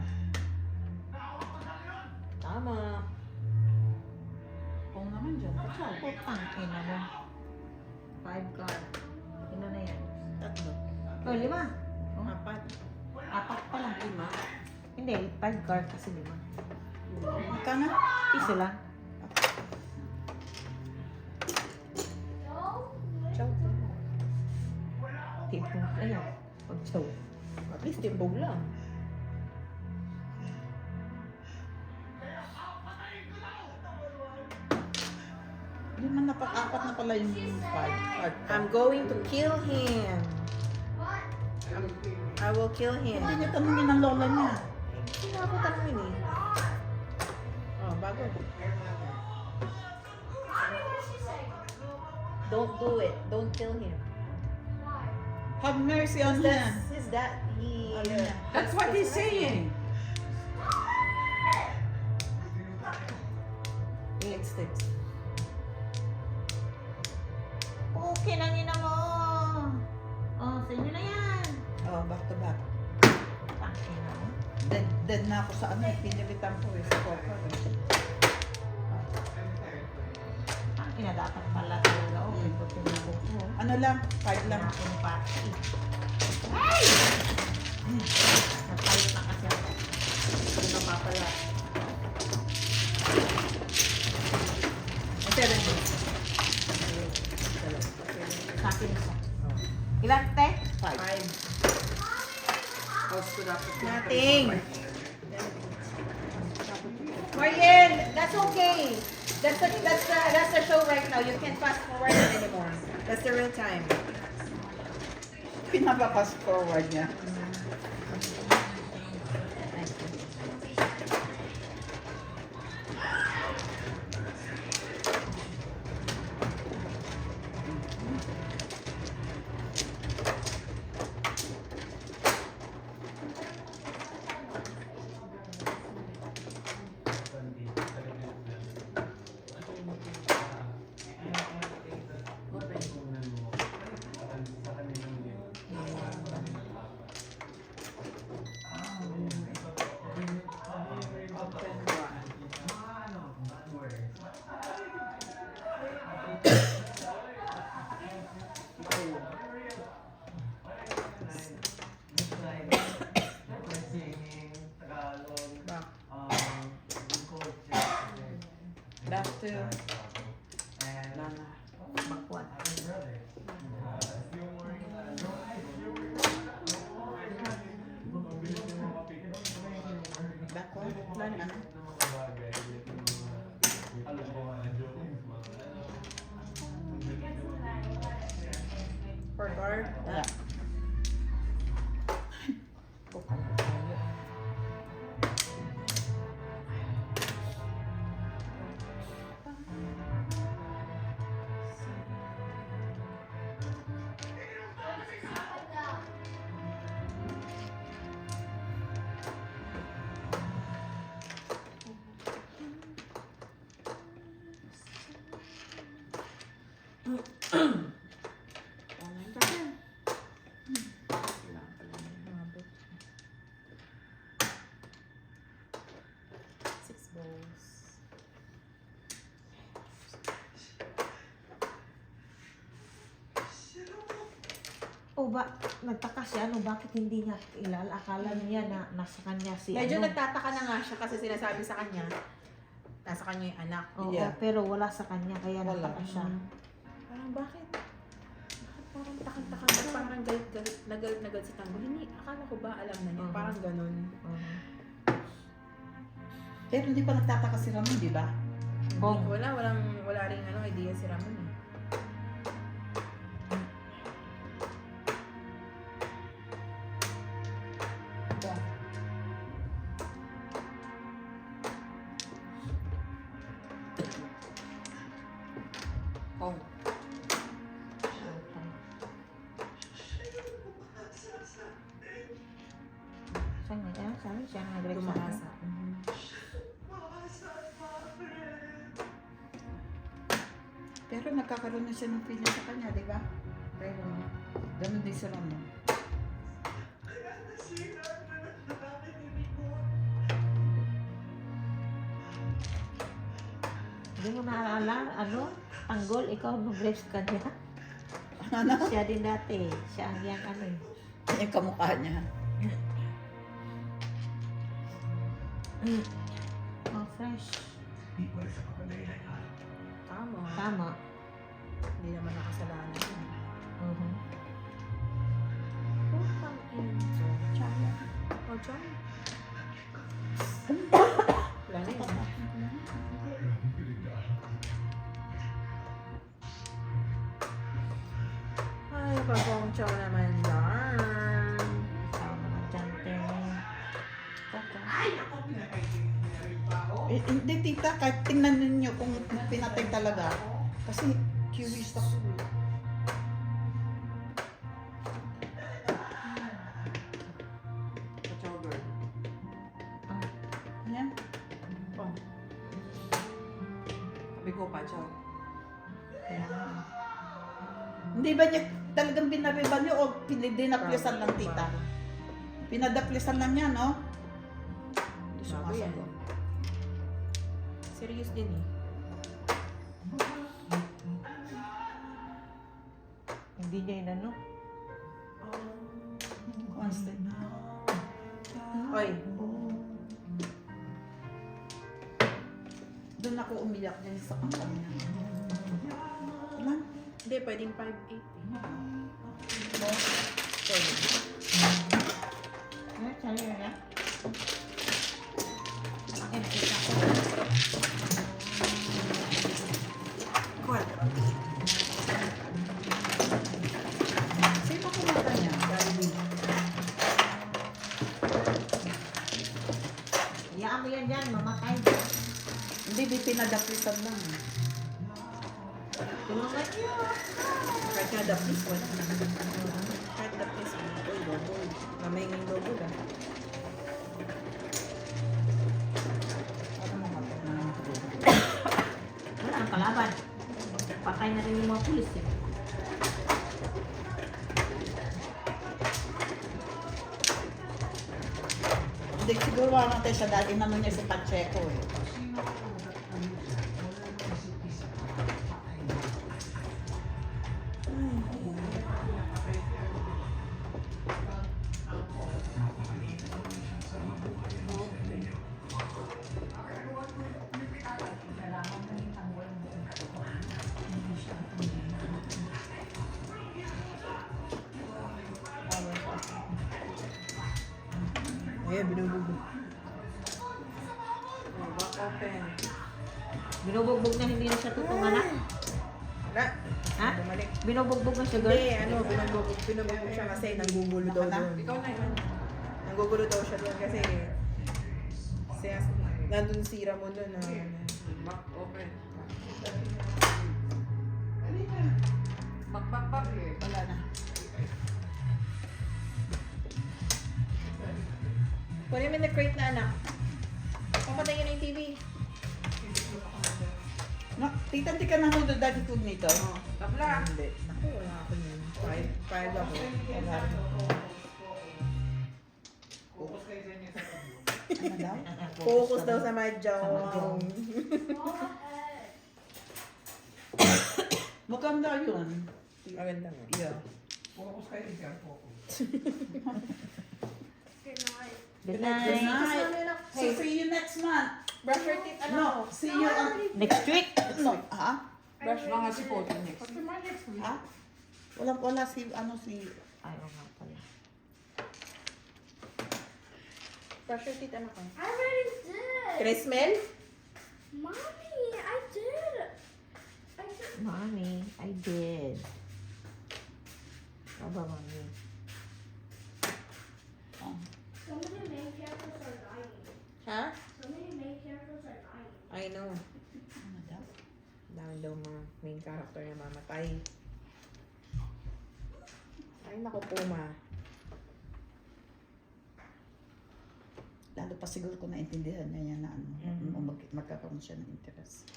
Tama. Pong naman dyan. Pachaw. Putang ina mo. 5 card. Ino na yan? Tatlo. Oh, 5. Oh, Apat. 4 pa lang. 5. Hindi, 5 card kasi 5. Magkano? Piso lang. Chow. Tipong. Ayan. Pag chow. At least timbog lang. Hindi man apat na pala yung five card. I'm going to kill him. I will kill him. Hindi niya tanongin ang lola niya. Hindi ako tanongin eh. Oh, bago. Don't do it. Don't kill him. Have mercy on him. That's his dad. He. Ano niya? That's what he's saying. 8 sticks. Okay lang yun mo. Oh, sa inyo na yan. Oh, back to back. Tangin na mo. Dead na nga ako sa ano, pinilitan ko sa Coca. Ang dapat pala talaga. Ito tinubog ko. Ano lang, 5 lang. Ang party. Ay! Napayot na kasi ako. Hindi na papala. 7. Sa akin isa. Ilan, te? 5. House ko dapat. Nothing. Mariel, that's okay. That's the show right now. You can't fast forward it anymore. That's the real time. Pinaka-fast forward niya. Back to Bakwan. Backward? Ano? for guard. Wala. O ba, nagtaka siya, bakit hindi niya kilala? Akala niya na nasa kanya si Medyo nagtataka na nga siya kasi sinasabi sa kanya, nasa kanya yung anak. Oo, Yeah. pero wala sa kanya, kaya Wala. nagtaka siya. Parang bakit? Bakit parang takang-taka? Bakit parang galit-galit, nagalit si Tanggol? Hindi, akala ko ba alam na niya? Mhm. Parang ganun. Pero hindi pa nagtataka si Ramon, di ba? Bong. Wala ring idea si Ramon eh. Oh. Siya nga, sabi siya nga nag-rex sa Tumasa. akin. Pero nagkakaroon na siya ng feeling sa kanya, di ba? Pero ganun din si Ramon. Hindi mo naalala, Tanggol, ikaw nag-rex ka niya. Ano? Siya din dati, siya ang yang ano eh. Yung kamukha niya. Oh, fresh. Tama. Tama. Hindi naman nakasalanan yun. Putang ina. Chaya. Oh, John. Wala na yun. Ay, pagpongcho naman darn. Tama na dyan, te. Hindi tita, kahit tingnan ninyo kung pinatay talaga. Kasi curious ako. Pachowder. Yan. Oh. Sabi ko, pachaw. Hindi ba niya talagang binariban niyo o dinaplesan lang tita? Pinadaplisan lang niya, no? Hindi Bago yan. sumasagot. Serious din eh. Hindi niya inano. Constant. Oy, Doon ako umiyak din sa kampanya. Wala. hindi, pwedeng 5'8" eh. Sorry. Ano, sa'yo na? Sino kumata niya? Jollibee. Iyaan mo yan dyan, mamatay. Hindi, di pinadaplisan lang. Tulungan niyo. Kahit nga the please one. Kahit the please one. Uy, lobo. Mamay ng lobo ah. Para mamatay na lang ito. Wala ang kalaban. Patay na rin yung mga pulis eh. Hindi, siguro natin siya dahil inano niya si Pacheco eh. Ayan, binubugbog. Back open. Binubugbog na hindi na siya tutong anak. Wala. Ha? Bumalik. Binubugbog na siya girl. Hindi, ano, binubugbog siya kasi nanggugulo daw doon. Ikaw na yun. Nanggugulo daw siya doon kasi nandun si Ramon doon na Back open. Back. Wala na. kunin mo na crate na anak. Pamatay yun na yung TV. No, tita, di ka nanonood dati food nito. Tapla. Hindi. Naku, wala ako yun. Five ako. Wala. Ano daw? Focus daw sa mahjong. Maganda yun. Maganda nga. Yeah. Focus kayo, hindi ka focus. Good Good night. night. So see you next month. Brush your teeth, ano? No, see you on... Next week. No, ha? Brush mga si Pote next. Ha? Wala si, ano si... Ay, oo nga pala. Brush your teeth, anak ko. I already did. Can I smell? Mommy, I did. I did. Mommy, I did. Aba, mommy. Oh. So many main characters are dying. Ha? So many main characters are dying. I know. Ano daw? Dami daw mga main character na mamatay. Ay, naku po, ma. Lalo pa siguro kung naintindihan niya yan na ano, magkakaroon siya ng interest.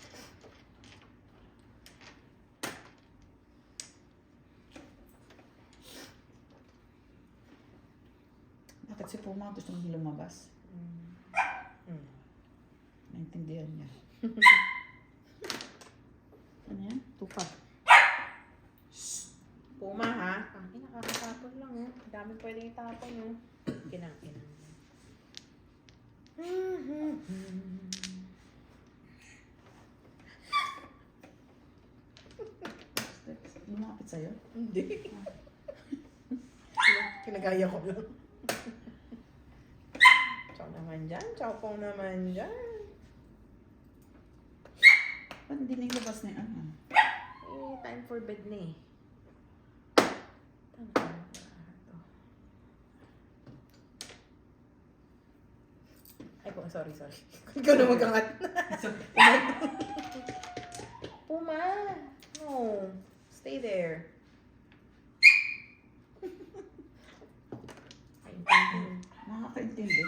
Bakit si Puma gusto mong lumabas? Naintindihan niya. Ano yan? Tupad. Puma, ha? Ay, nakakatapon lang, oh. Dami pwedeng itapon, oh. Kinang. Lumapit sa'yo? Hindi. Kinagaya ko lang. Chow naman dyan. Chow pong naman dyan. Ba't hindi nilabas na yung ano? Eh, time for bed na eh. Tama ka na ito. Ay po, sorry. Ikaw na mag-angat. Puma! No. Stay there. Nakakaintindi.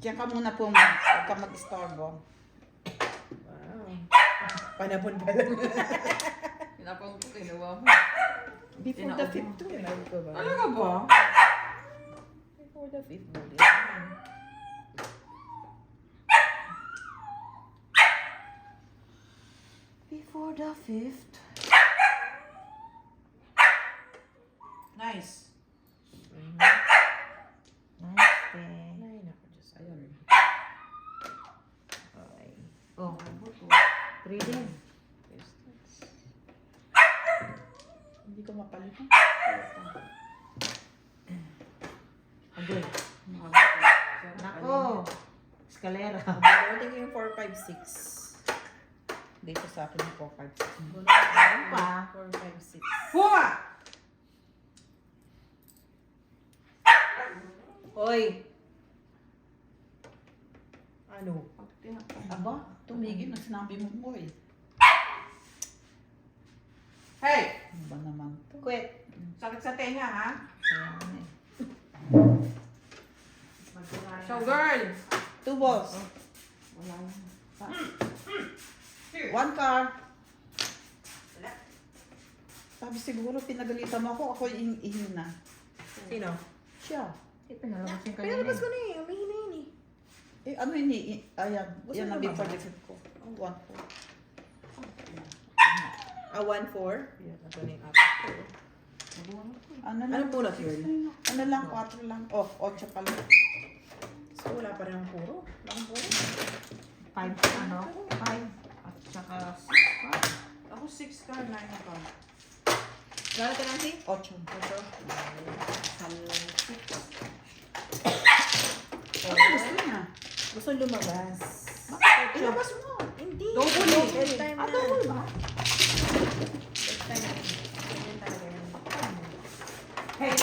Diyan ka muna po, ma. Huwag ka mag-istorbo. Wow. Panapon pa lang. Pinapang ko, kinuha mo. Before the fifth to. Talaga ba? Before the fifth. Before the fifth. Nice. Nice, te. Ay, naku, Diyos. Ayun. Okay. Oh, 3 din. Hindi ko mapalitan. Again. Nako. Escalera. Building yung 4, 5, 6. Dito sa akin yung 4, 5, 6. Ano pa? 4, 5, 6. Puma! Hoy! Ano? Aba, tumigil na sinabi mo mo eh. Hey! Ano ba naman to? Quit. Sakit sa tenga, ha? Kaya nga eh. So, girl! 2 balls. Wala na. 1 card. Sabi siguro pinagalitan mo ako, ako yung ihina. Sino? Siya. Pinalabas yung kanina. Pinalabas ko na eh. Umihin na yun eh. Eh, ano yun eh? Ayan. Gusto Yan mo ang ba? before the fifth ko. Oh, 1, 4. 1, 4. Yan, ito na yung apat. Ano lang? Anong pulot yun? Ano lang? 4 lang. Oh, 8 pala. So, wala pa rin ang puro. Wala akong puro. 5, ano? 5. At saka 6. Ako 6 ka, 9 ka. Gano'n ka Nancy? 8. Ito. Ano gusto niya? Gusto lumabas. Ilabas mo. Hindi. Double eh. Bedtime na. Double ba? Bedtime na. Ganyan talaga yan. Hey!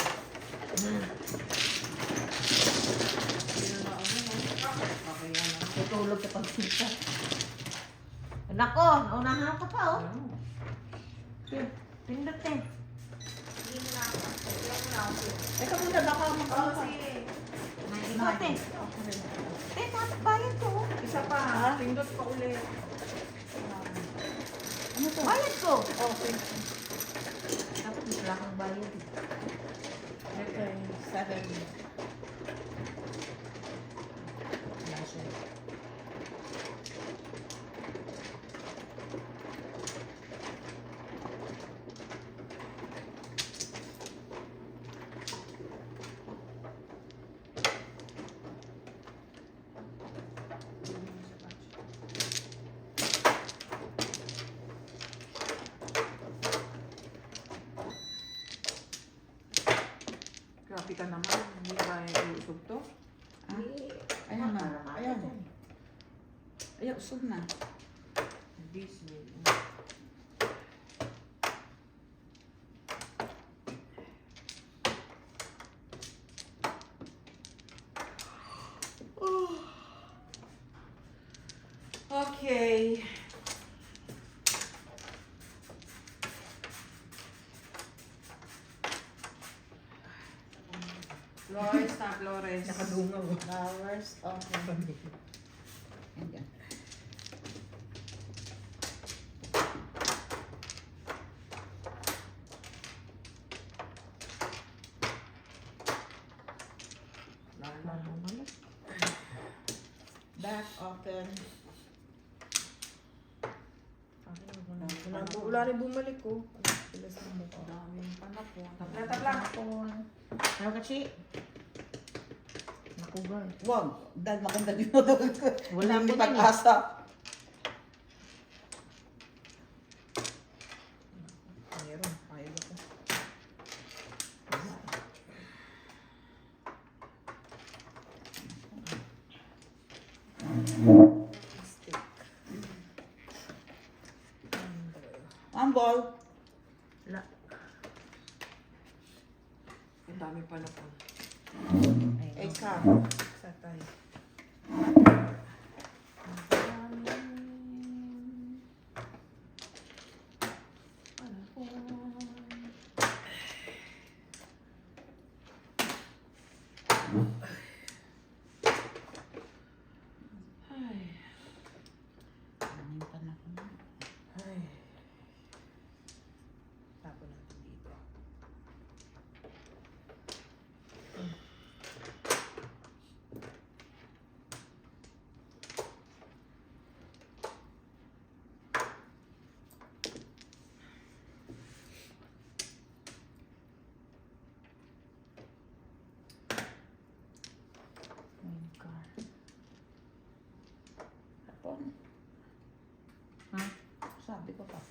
Tutulog sa pagsinta. Nako, naunahan ka pa, oh. Pindot, eh. Eka muna, baka makakita. Ikaw, te. Te, dapat bayad ko, oh. Isa pa, pindot pa ulit. Ano to? Bayad ko. Okay. Dapat wala kang bayad, eh. Okay. 7. Wala siya. Grabe ka naman, hindi ba iusog to? Ayan na. Ayan. Ayan, usog na. Disney. Okay. Flores na, Flores. Nakadungaw. Flowers. Okay. Ayan. Back open. Wala rin bumalik ko. Pilas ng mukha. Daming panapon. Tabla. Ano kasi? Naku, girl. Wag. Dahil maganda din mo daw. Wala Hindi po din eh. pag-asa. Meron. Ayaw ako. Stick. One ball. Wala. Ang dami panapon. Eight card. Sa tayo. Maraming panahon. Ay.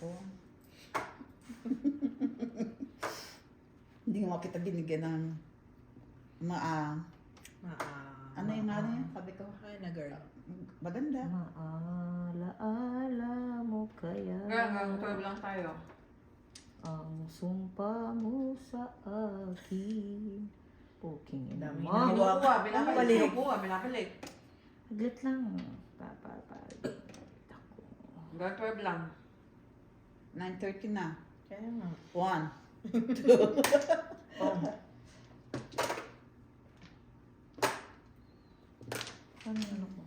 ko. Hindi nga kita binigyan ng ano yung nga niya? Sabi ko, Ay, na girl. maganda. Maalaala mo kaya Hanggang 12 lang tayo. ang sumpa mo sa akin. Poking ina Dami mo. na. Kinukuha, Balik. binabalik. Saglit lang. Papapagod ako. Hanggang 12 lang. 9:30 na. Kaya nga. 1. Ano yun ako?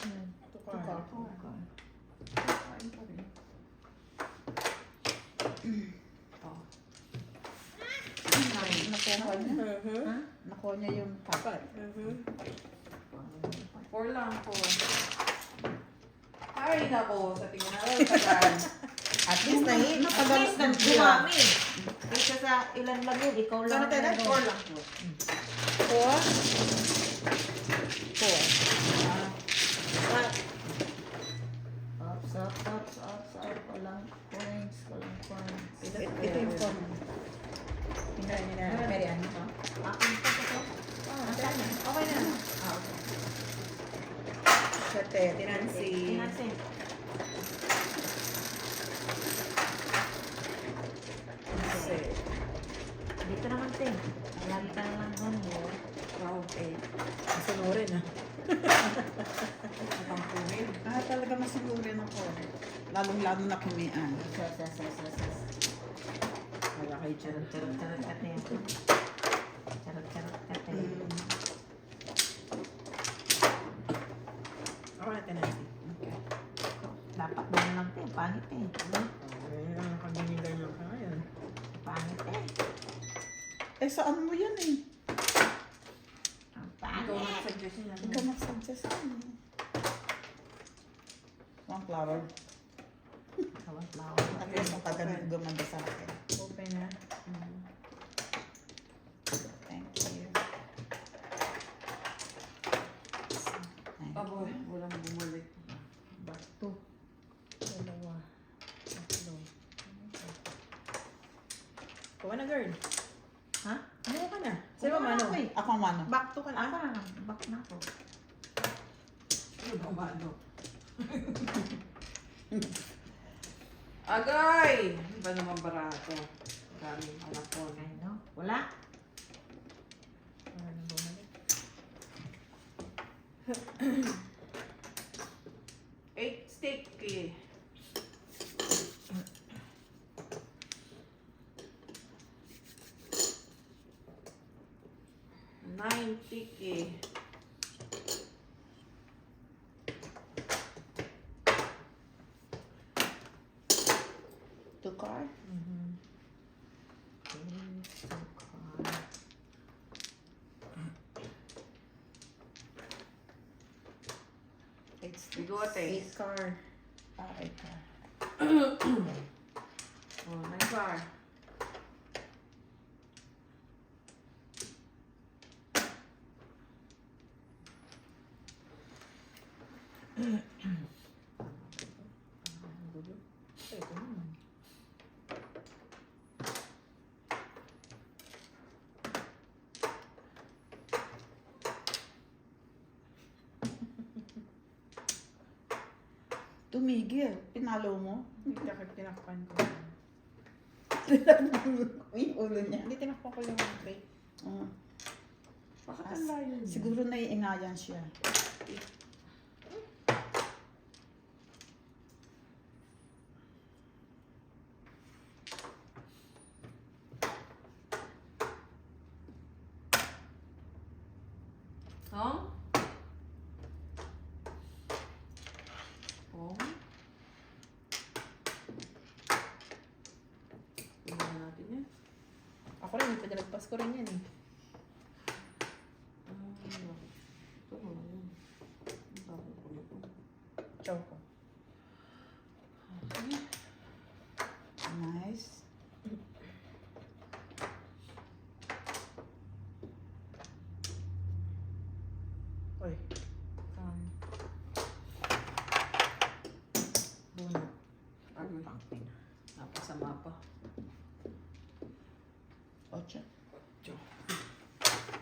Ayan. Tukar. Okay. Nakuha niya. Mhm. Nakuha niya yung papat. Mhm. 4 lang, 4. Ay, nako. Sa tingin natin, tagal. At least At least dumami. Kaysa sa ilan lang yun, ikaw lang. Sana tayo na? meron. 4 lang. 4? 4. Ups, ups, ups, ups, ups. Walang points, walang points. Ito yung phone. Hindi na. Mary Ann. Akin pa ito. Okay na. Okay na. Ah, okay. Siyete. Tinansi. Tinansin. Tinansi. Dito naman, Ting. Lagi ka naman doon. Wow, 8. Masunurin ah. Talaga masunurin ako. Lalong-lalo na kumian. Sas. Wala kayo dyan. Charot ka, Ting. Charot ka, Ting. Ako na tinansi. Dapat doon lang, Ting. Pangit, Ting. Ay, nakakabinigay lang ka ngayon. Pangit, Ting. Eh, saan mo yan eh? Ang Ikaw pangit. na suggest niya. Ikaw mag-suggest yan eh. One flower. Kawas bawal. At least ang kaganda gumanda sa akin. Open na. Thank you. Thank Abo, walang bumalik. Bato. Dalawa. Tatlo. Kuha na, girl. Ha? Ano ka na? Sino Sino mano? ako eh? Ako ang mano. Back to ka na. Aka, back na ako. Ano ba mano? Agay! Ano ba naman barato? Daming anak ko. Ay, no? Wala. Wala na bumalik. 8 sticky. Nine sticky. Two card. Bigote. 8 car. Eight card. Oh, 9 bar. Ito naman. Tumigil. Pinalo mo. Tinakpan ko. Yung ulo niya. Hindi tinakpan ko yung crate. Bakit ang layo niya? Siguro naiingayan siya. Huh? Oh. Tingnan natin yan. Ako rin, pinalagpas ko rin yan eh. Ito na yun. Ang tawag ko na. Chow ko. Nice. Uy. Bunot. Agoy. Napasama pa. Ocho.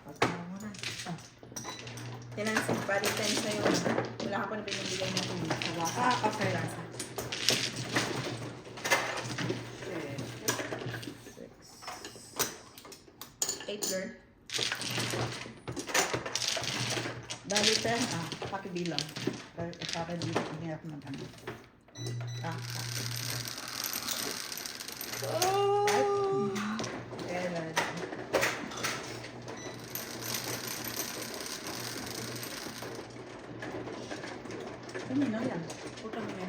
Pagkawa mo na. Tinansin, balikan sa'yo. Wala ka pa na binibigay na tubig. Okay. Lasa. 8 girl. Dali 10. Pakibilang. Para hindi ako mag-ano. Kailan? Kanina yan. Putang ina.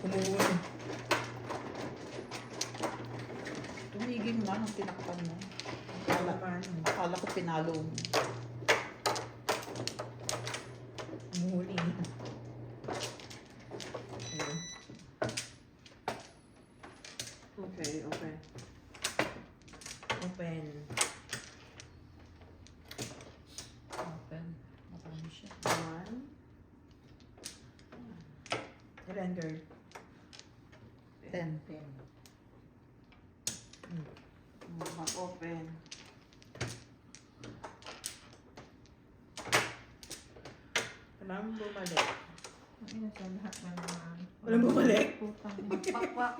Umuwi. Tumigil nga nung tinakpan mo. Wala pa ano. Akala ko pinalo mo. Umuwi. Okay. Open. Open. Marami siya. 1. Ilan girl? 10. Mag-open. Walang bumalik. Ano sa lahat na naman. Walang bumalik? Putang. Pakpak.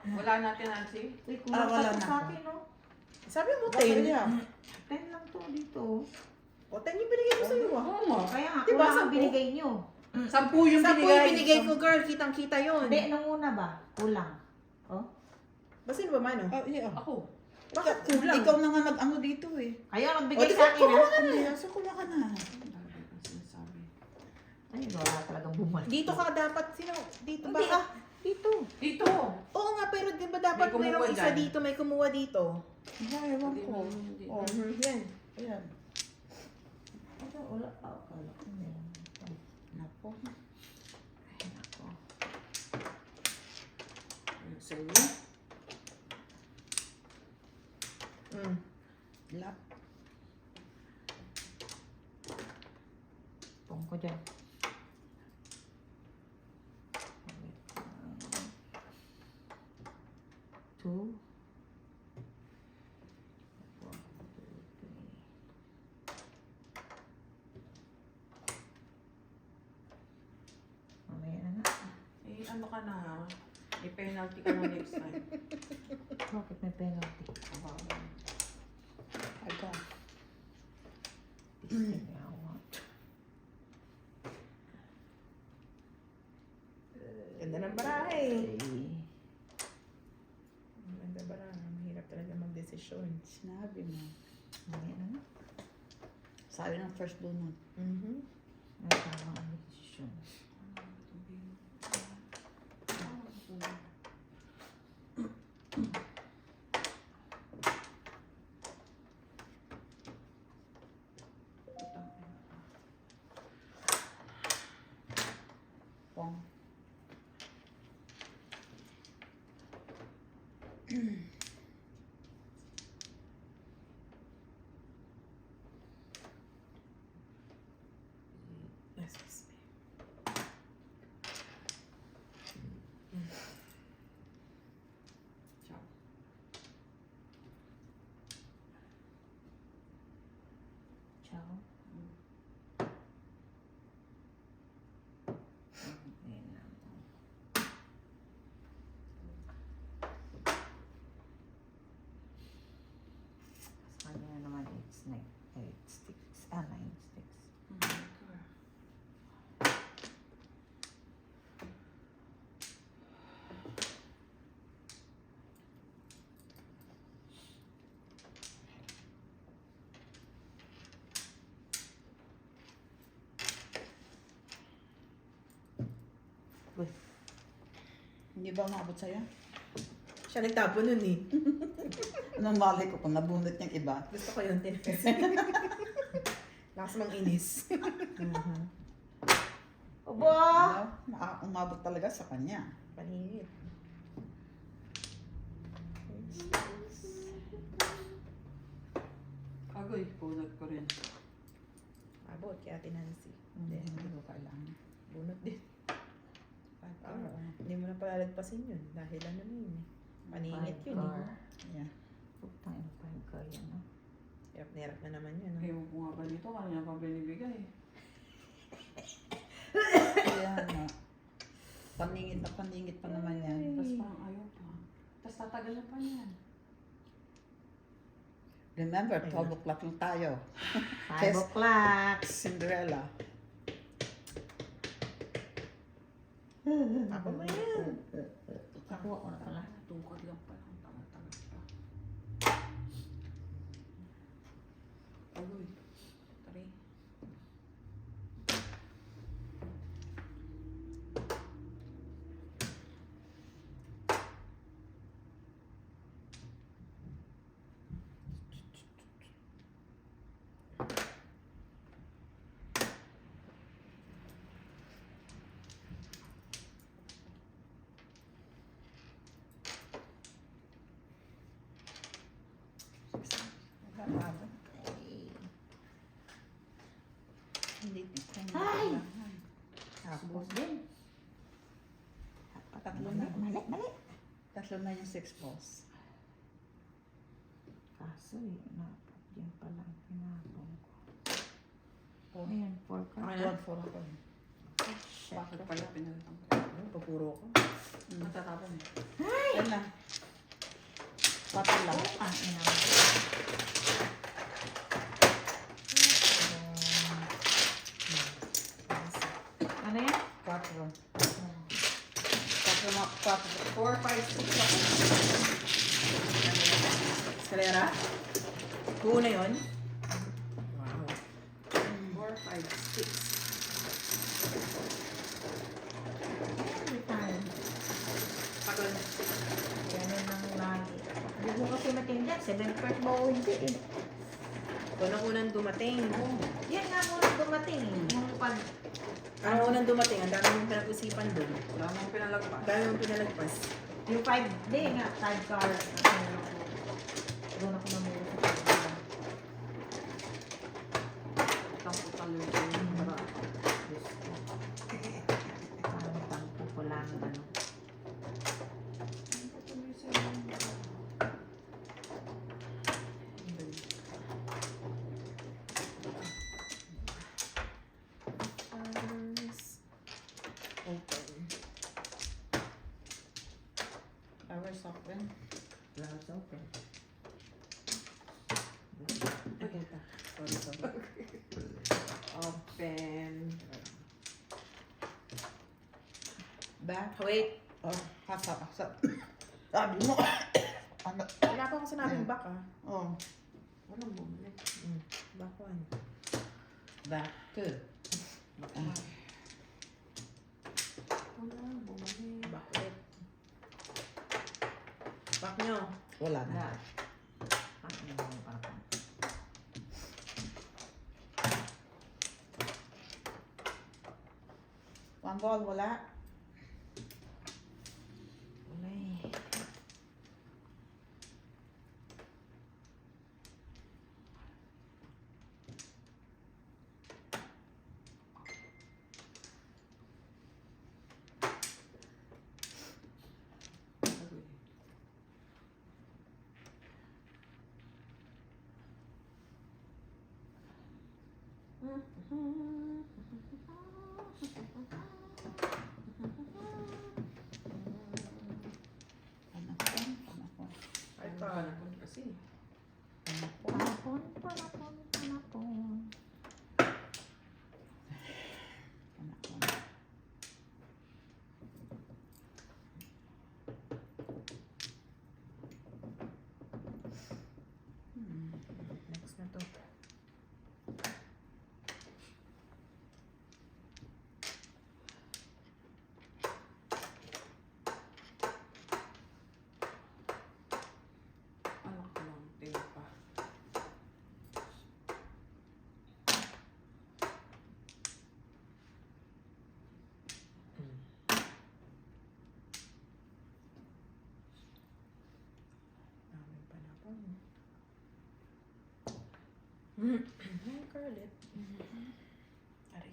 Wala natin, Nancy. Uy, kulang wala pa to na sa ako. akin, no? Sabi mo, Bakit 10. niya? 10 lang to dito. O, 10 yung binigay mo sa'yo ah. Oo. Kaya nga, Diba, kulang ang 10? binigay nyo. 10 yung 10 binigay. yung binigay ko, girl. Kitang-kita yun. Hindi, nung una ba? Kulang. Oh? Basin ba man, oh? Yeah. Ako. Bakit kulang? Ikaw na nga nag-ano dito eh. Kayo O, nagbigay di sa ba, akin, ha? Hindi, asa ko ka na. Sinasabi. Ay, wala talagang bumalik. Dito ka dapat, sino? Dito ba? Hindi, ah. Dito. Dito. Oo nga, pero di ba dapat May kumuha mayroong isa dyan. dito, may kumuha dito? Ay, ewan Hindi ko. mo, hindi. Oh, Yan. ayan. Wala. Akala ko meron. Nako. Ay, nako. Sa inyo. Lap. Pong ko dyan. Two. Mamaya na na. Eh, ano ka na ha? May penalty ka na next time. Bakit may penalty? Aga. Ganda ng barahe. Three. Ganda barahe. Mahirap talaga mag-desisyon. Sinabi mo. Mamaya na na. Sabi ng first donut. May tama ang desisyon. Pong. Excuse me. Ciao. Ciao. Ayan lang. Sa kanya naman 8 sticks. 9 sticks. Hindi ba umabot sa'yo? Siya nagtapo nun eh. Anong mali ko kung nabunot niyang iba? Gusto ko yun, tinipis. Lakas mang inis. Obo! Umabot talaga sa kanya. Paningit. Agoy, pulot ko rin. Abot, kaya tinansi. Hindi ko kailangan. Bunot din. Ah, Hindi mo na palalagpasin yun. Dahil ano na yun eh. Paningit yun eh. yeah. Putang ina pa yung kaya, no? Hirap na naman yun, no? Ewan ko nga ba dito, kanya pa binibigay. Kaya nga. Paningit pa naman yan. Tapos parang ayaw pa. Tapos tatagal na pa yan. Remember, 12 o'clock lang tayo. 5 o'clock. Cinderella. Ako mo yan. Nakuha ko na pala. Tungkod lang pala. Ang tagal pa. Agoy. Tari. Hindi. Ay! Tapos, din. tatlo na. Mali. Tatlo na yung 6 balls. Kaso eh, napot yan pala ang pinapon ko. Ayan, 4 ka. Okay na? 4 ako. Bakit pala pinalitan ko? Pagpuro ko. Matatapon eh. Yan lang. 4 lang. Ang ina. Ano yan? 4. 4, 5, 6 ako. Eskalera? Buo na yun? 4, 5, 6. Pagod. Ganun ang lagi. Hindi mo kasi matindihan. 7 first ba o hindi eh. Unang-unang dumating. Yan nga unang dumating. Yung pag... Ano unang dumating? Ang dami mong pinag-usipan doon. Wala mong pinalagpas. Ang dami mong pinalagpas. Yung 5, hindi nga. 5 car. Doon ako namuro sa pagkakas. Tampo talo yung para. Parang tampo ko lang ano. Open. Flowers open. Flowers open. Sorry. Open. Back. Wait. Oh, hasap. Sabi mo. Ano? Wala pa ako sinabing back ah. Oh, Walang bumalik. Back one. back 2. Walang bumalik. Back ulit. Back nyo. Wala na. Wala. Ano yung parang? One ball, wala. Wala eh. Agoy. Panakon. Ay, panapon kasi. Panapon, panapon, panapon. Panakon. Next na to. Curl it. Aray.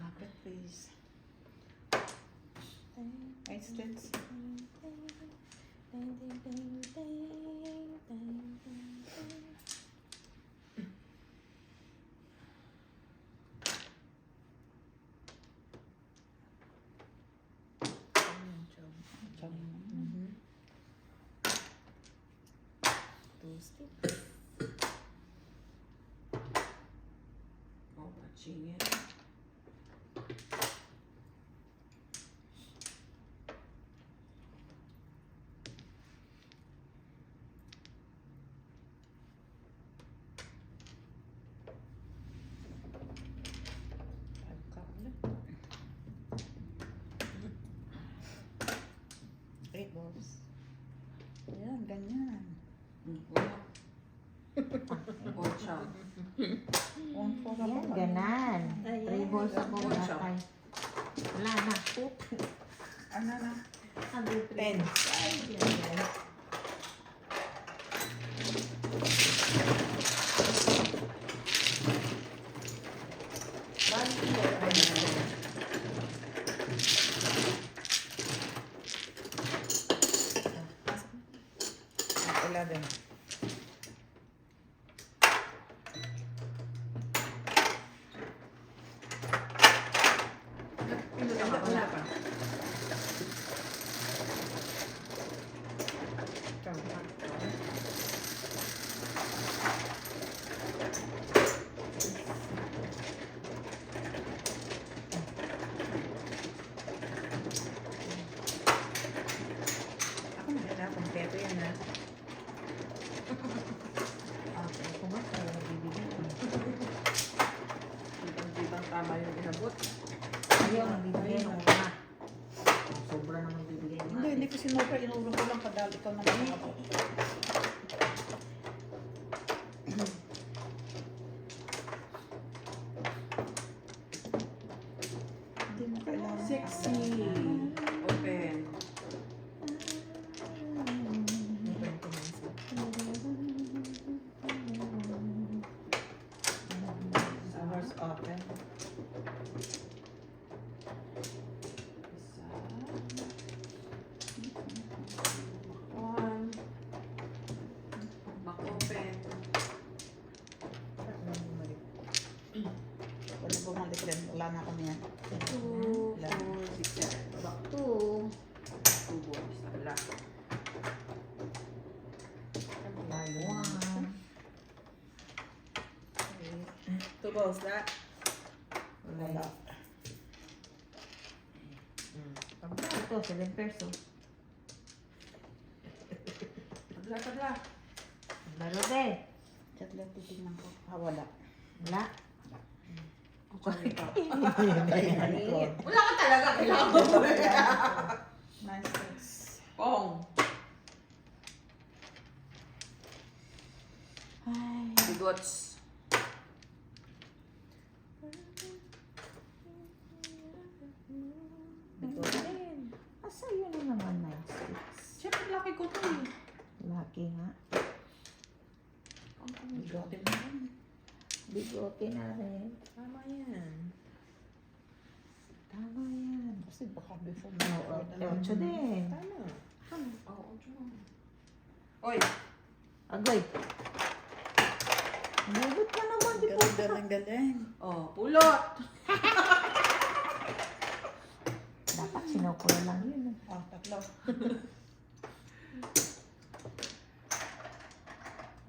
Open, please. Wait, stitch. Chum. Two sticks. Oh, matching yan. Pagka ulit. 8 balls. Ayan, ganyan. Wala. Ocha. 1 4 Yan, ganan. 3 balls ako natay. Wala na. Oop. Ano na? Pen. Ah, 11. Wala pa. Ako na kompleto yan ha. Okay, kung nga, kaya nabibigyan ko. Ibang tama yung inabot. Ayaw, nabibigyan ko na. Sobra naman bibigyan mo. Hindi ko sinobra. Inurong ko lang kadali ikaw na lang ako. Hindi mo kailangan. Sexy. Open. Hours open. Isa. One. Back open. Wala bumalik din. Wala na kami yan. 2, 4, 6, 7. Back 2. 2 balls. Wala. One. 2 balls that. Wala. Ito, 7 pesos. Tabla, tabla. Laro din. Chat lang titignan ko. Ah, wala. Wala. Sorry pa. Ayun. Wala ka talaga. Kailangan mo. 9 6. Pong. Ay. Bigots. Ito din. Asa yun na naman 9 sticks? Siyempre, laki ko to eh. Laki nga. Bigote mo yan. Bigote na rin. Tama yan. Tama yan. Kasi baka before Oo, mo. 8 din. Tama. Oo, oy. Agoy. Nagot ka naman, di ba? Galing, galing. Oh, pulot. Dapat sinukula lang yun. Ah, tatlo.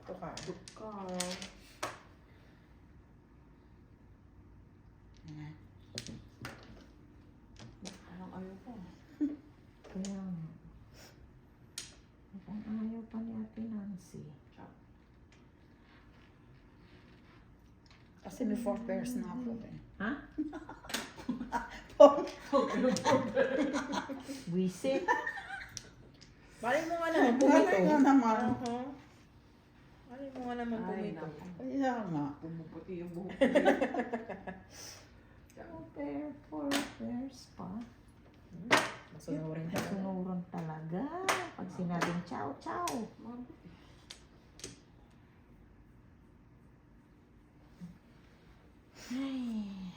Ito ka. Duka. Ayan. Parang ayaw ko. Kaya nga. Mukhang ayaw pa ni Ate Nancy. Kasi may 4 pairs na ako eh. Ha? Wisit. Balik mo nga naman Malay pumito. nga naman. Balik mo nga naman Ay, pumito. naku. Kaya nga. Pumuputi yung buhok. 4 pairs pa. Masunurin ka. Nasunuran talaga. Pag sinabing chow, chow. Ay.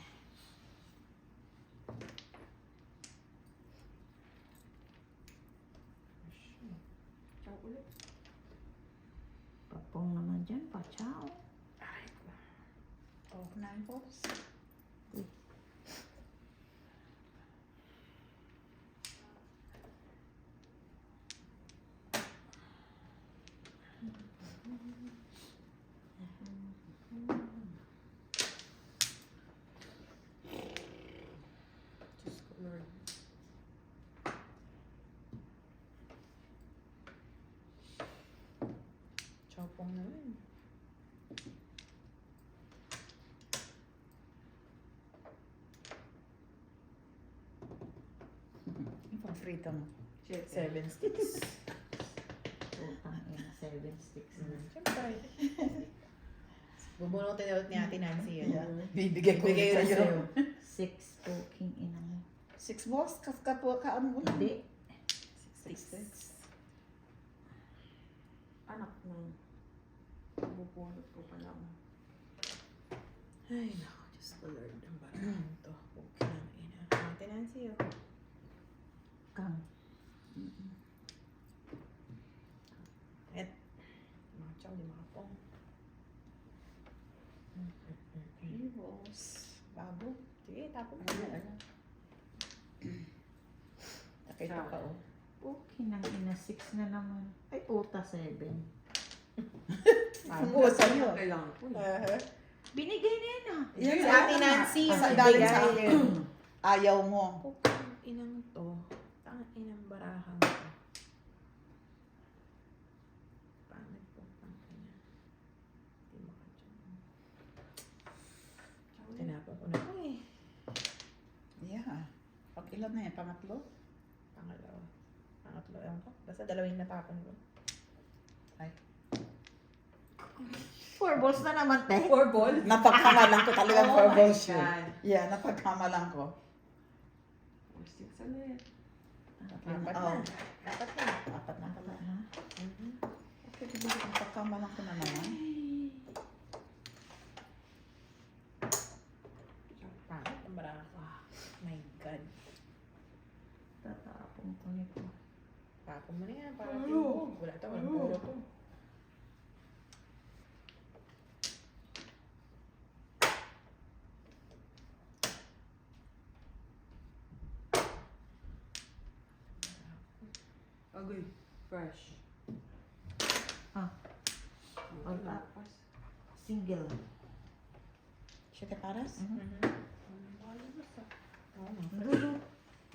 Ciao ulit. Papong naman dyan, pa chow. Oh, 9 balls. Diyos ko, Lord. Chopong naman. Yung pang frito mo. 7. 7 sticks. Putang ina, 7 sticks na. Siyempre. Bubunutin ulit ni Ate Nancy yun. Yeah. Bibigay ko Bigay ulit ulit sa'yo. sa'yo. 6 poking ina mo. 6 balls? Kaano mo lang? Hindi. 6. Anak ng bubunot ko pa lang. Ay, naku. Diyos ko, Lord. Ang barahan to. Okay lang, ina. Ate Nancy, oh. Kang. Et. Mga chow, di makapong. 3 balls. Bago. Sige, tapos mo. Nakita ka oh. Poking ng ina, 6 na naman. Ay, puta, 7. Oo, sa'yo. Kailangan ko eh. Uh-huh. Binigay na yan ah. Yan, Si Ate Nancy, yung Sa galing sa nagbigay. akin. Ayaw mo. Pukang inang to. Tangang inang barahan to. Pangit po, pangit ina. Hindi makadyan. Tinapon ko na to eh. Yeah. Pag ilan na yan? Pangatlo? Pangalawa. Pangatlo, ewan ko. Basta dalawang natapon ko. 4 balls na naman, te. 4 ball? Napagkamalan ko talagang Oh 4 my balls yun. God. Yeah, napagkamalan ko. 4 sticks ulit. Apat Oh, na. Apat na. apat na pala. Ha? Okay, diba napagkamalan ko na naman? Pangit ang barahan ko. My God. Tatapong ko nito. Tapon mo na yan. Para tingin. Wala to. Walang puro to. Agoy. Fresh. Ah. Wala. Single. Siete paras? Mhm. Dulo.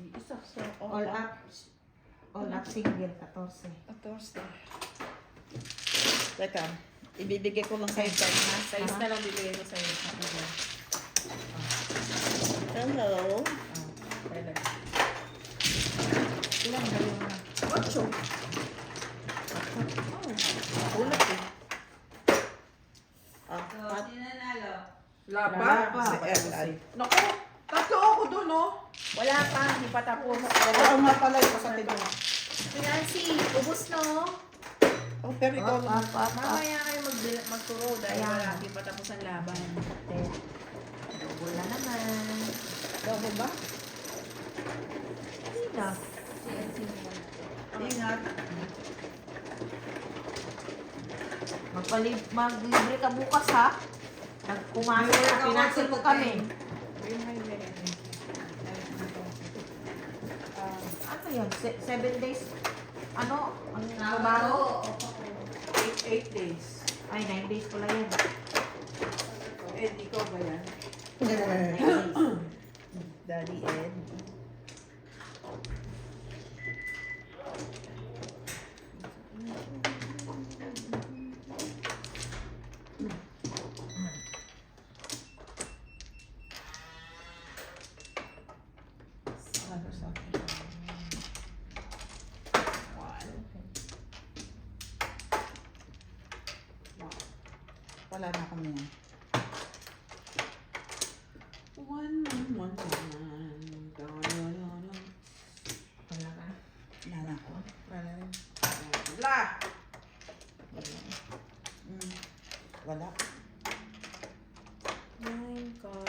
Isa. So, All up. All up single, 14. 14. Teka, ibibigay ko lang sa'yo tayo ha? Size na lang bibigay ko sa'yo. Hello. Pwede. Ilan ba yung 8. Ulat eh. At Laba. si Ellen. Naku! Tatlo ako dun, oh. Wala pa. Hindi pa tapos. Oo nga pala yung kasatid mo. Nancy, ubus no? Oh, pero ikaw lang. Mamaya kayo magturo dahil Ayan. wala. Hindi pa tapos ang laban. Wala naman. Double ba? Hindi na. Ingat. Maglibre ka bukas ha. Pumasok na, pinasil mo kami. Yun nga yung meron. Ano yun? 7 days? Ano? Ang trabaho? 8 days. Ay, 9 days pala yan. Eh, ikaw ba yan? 9 days. Daddy Ed. Wala na kami yan. One. Wala ka? Wala na ako. Wala rin. Wala. Wala. Nine car.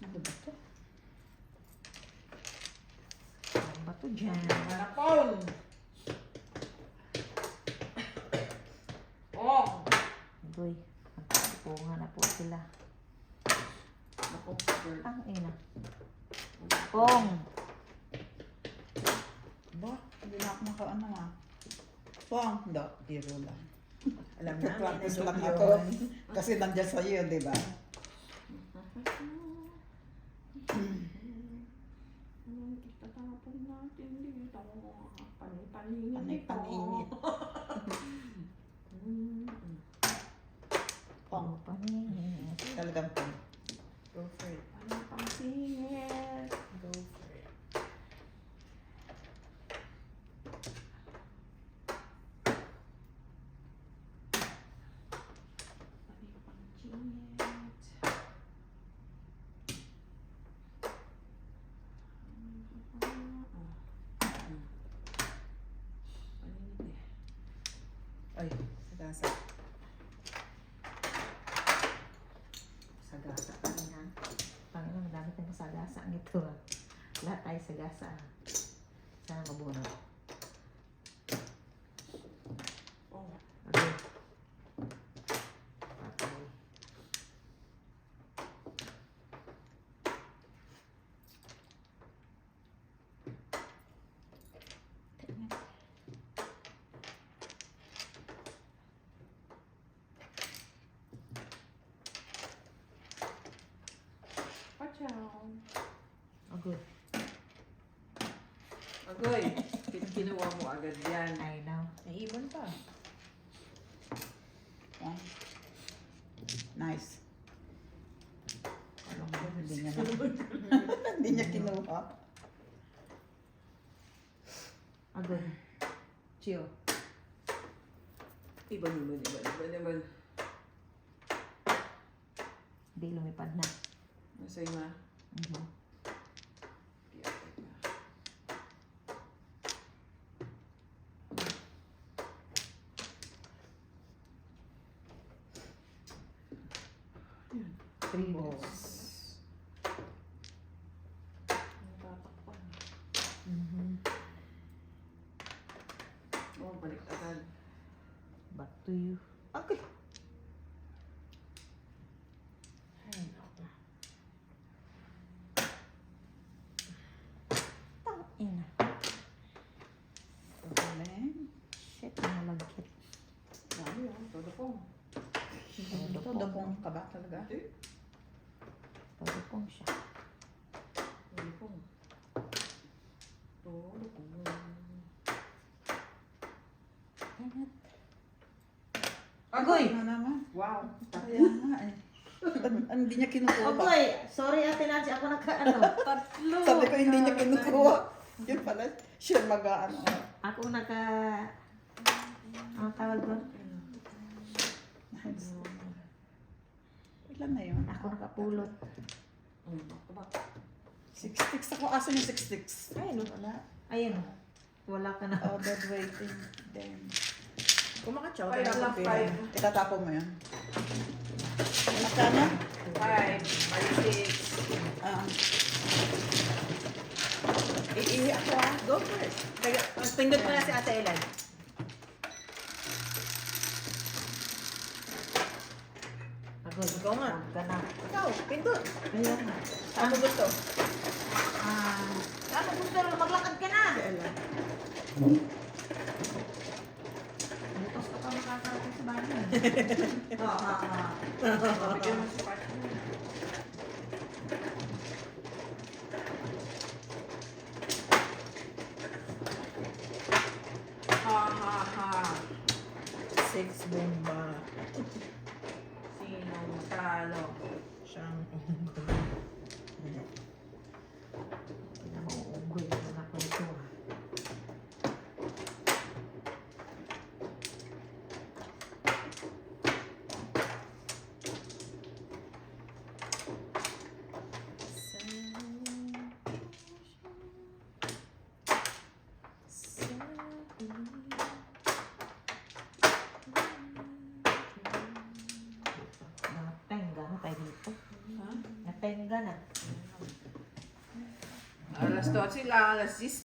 Ano ba to? Ano ba to dyan? Wala phone. Oh. Boy, magpupunga na po sila. Ako, girl. Ang ina. Pong! Ba? Hindi na ako naka-ano ah. Pong! Hindi. Biro lang. Alam na, Practice may lang na-joke ako. yun. Kasi nandiyan sa'yo, di ba? Itatapon natin dito. Panay-paninit. Panay-paninit. Pong. Paninit. Talagang pong. Go for it. Panay-pansingit. Go for it. Ay, sagasa. Sagasa pa rin ha. Panginoon, madami tayong sagasa nito ha. Lahat tayo sagasa ha. Sana mabunod. Okay. Patay. Pachaw. Oh, good. Agoy, kinuha mo agad yan. I know. May ibon pa. Pong. Nice. Ano ko? Hindi niya na. Hindi niya kinuha. Oh, good. Chiyo. Iba naman. Hindi lumipad na. Masay ma. Mhm. Three balls. Natatakpan. Mhm. Oh, balik agad. Back to you. Okay. Ay, naku. Tangina. Galing. Shit, nalagkit. Dami ah, todo po. Ito, dapong ka ba talaga? Todo pong siya. Todo po. Todo po. Ingat. Agoy! Ano naman? Wow. Kaya nga eh. Hindi niya kinukuha. Ogoy! Sorry Ate Nancy, ako nagka-ano. Tatlo! Sabi ko hindi niya kinukuha. Yun pala, siya mag-ano. Ako naka... Ano tawag doon? Nice. Ilan na yun? Ako nakapulot. Back. 6 sticks ako. Asan yung 6 sticks? Ayun. Wala. Ayun. Wala ka na. Oh, bad waiting. Then, Kumakachaw. Five lang, five. itatapon mo yun. Magkano? 5, 5, 6. Iihi ako ah. Go for it. Pindot mo na si Ate Elan. Agad. Ikaw nga. Huwag ka na. Ikaw, pindot. Ayan. Ano gusto? Ano gusto? Maglakad ka na. Bukas ka pa makakarating sa bahay. Bigyan mo si Pacho. Ha. 6 bomba. Sino matalo? Siyang unggoy. Hindi na mauunggoy. Wala ko ito. na. Alas 12 lang, alas 10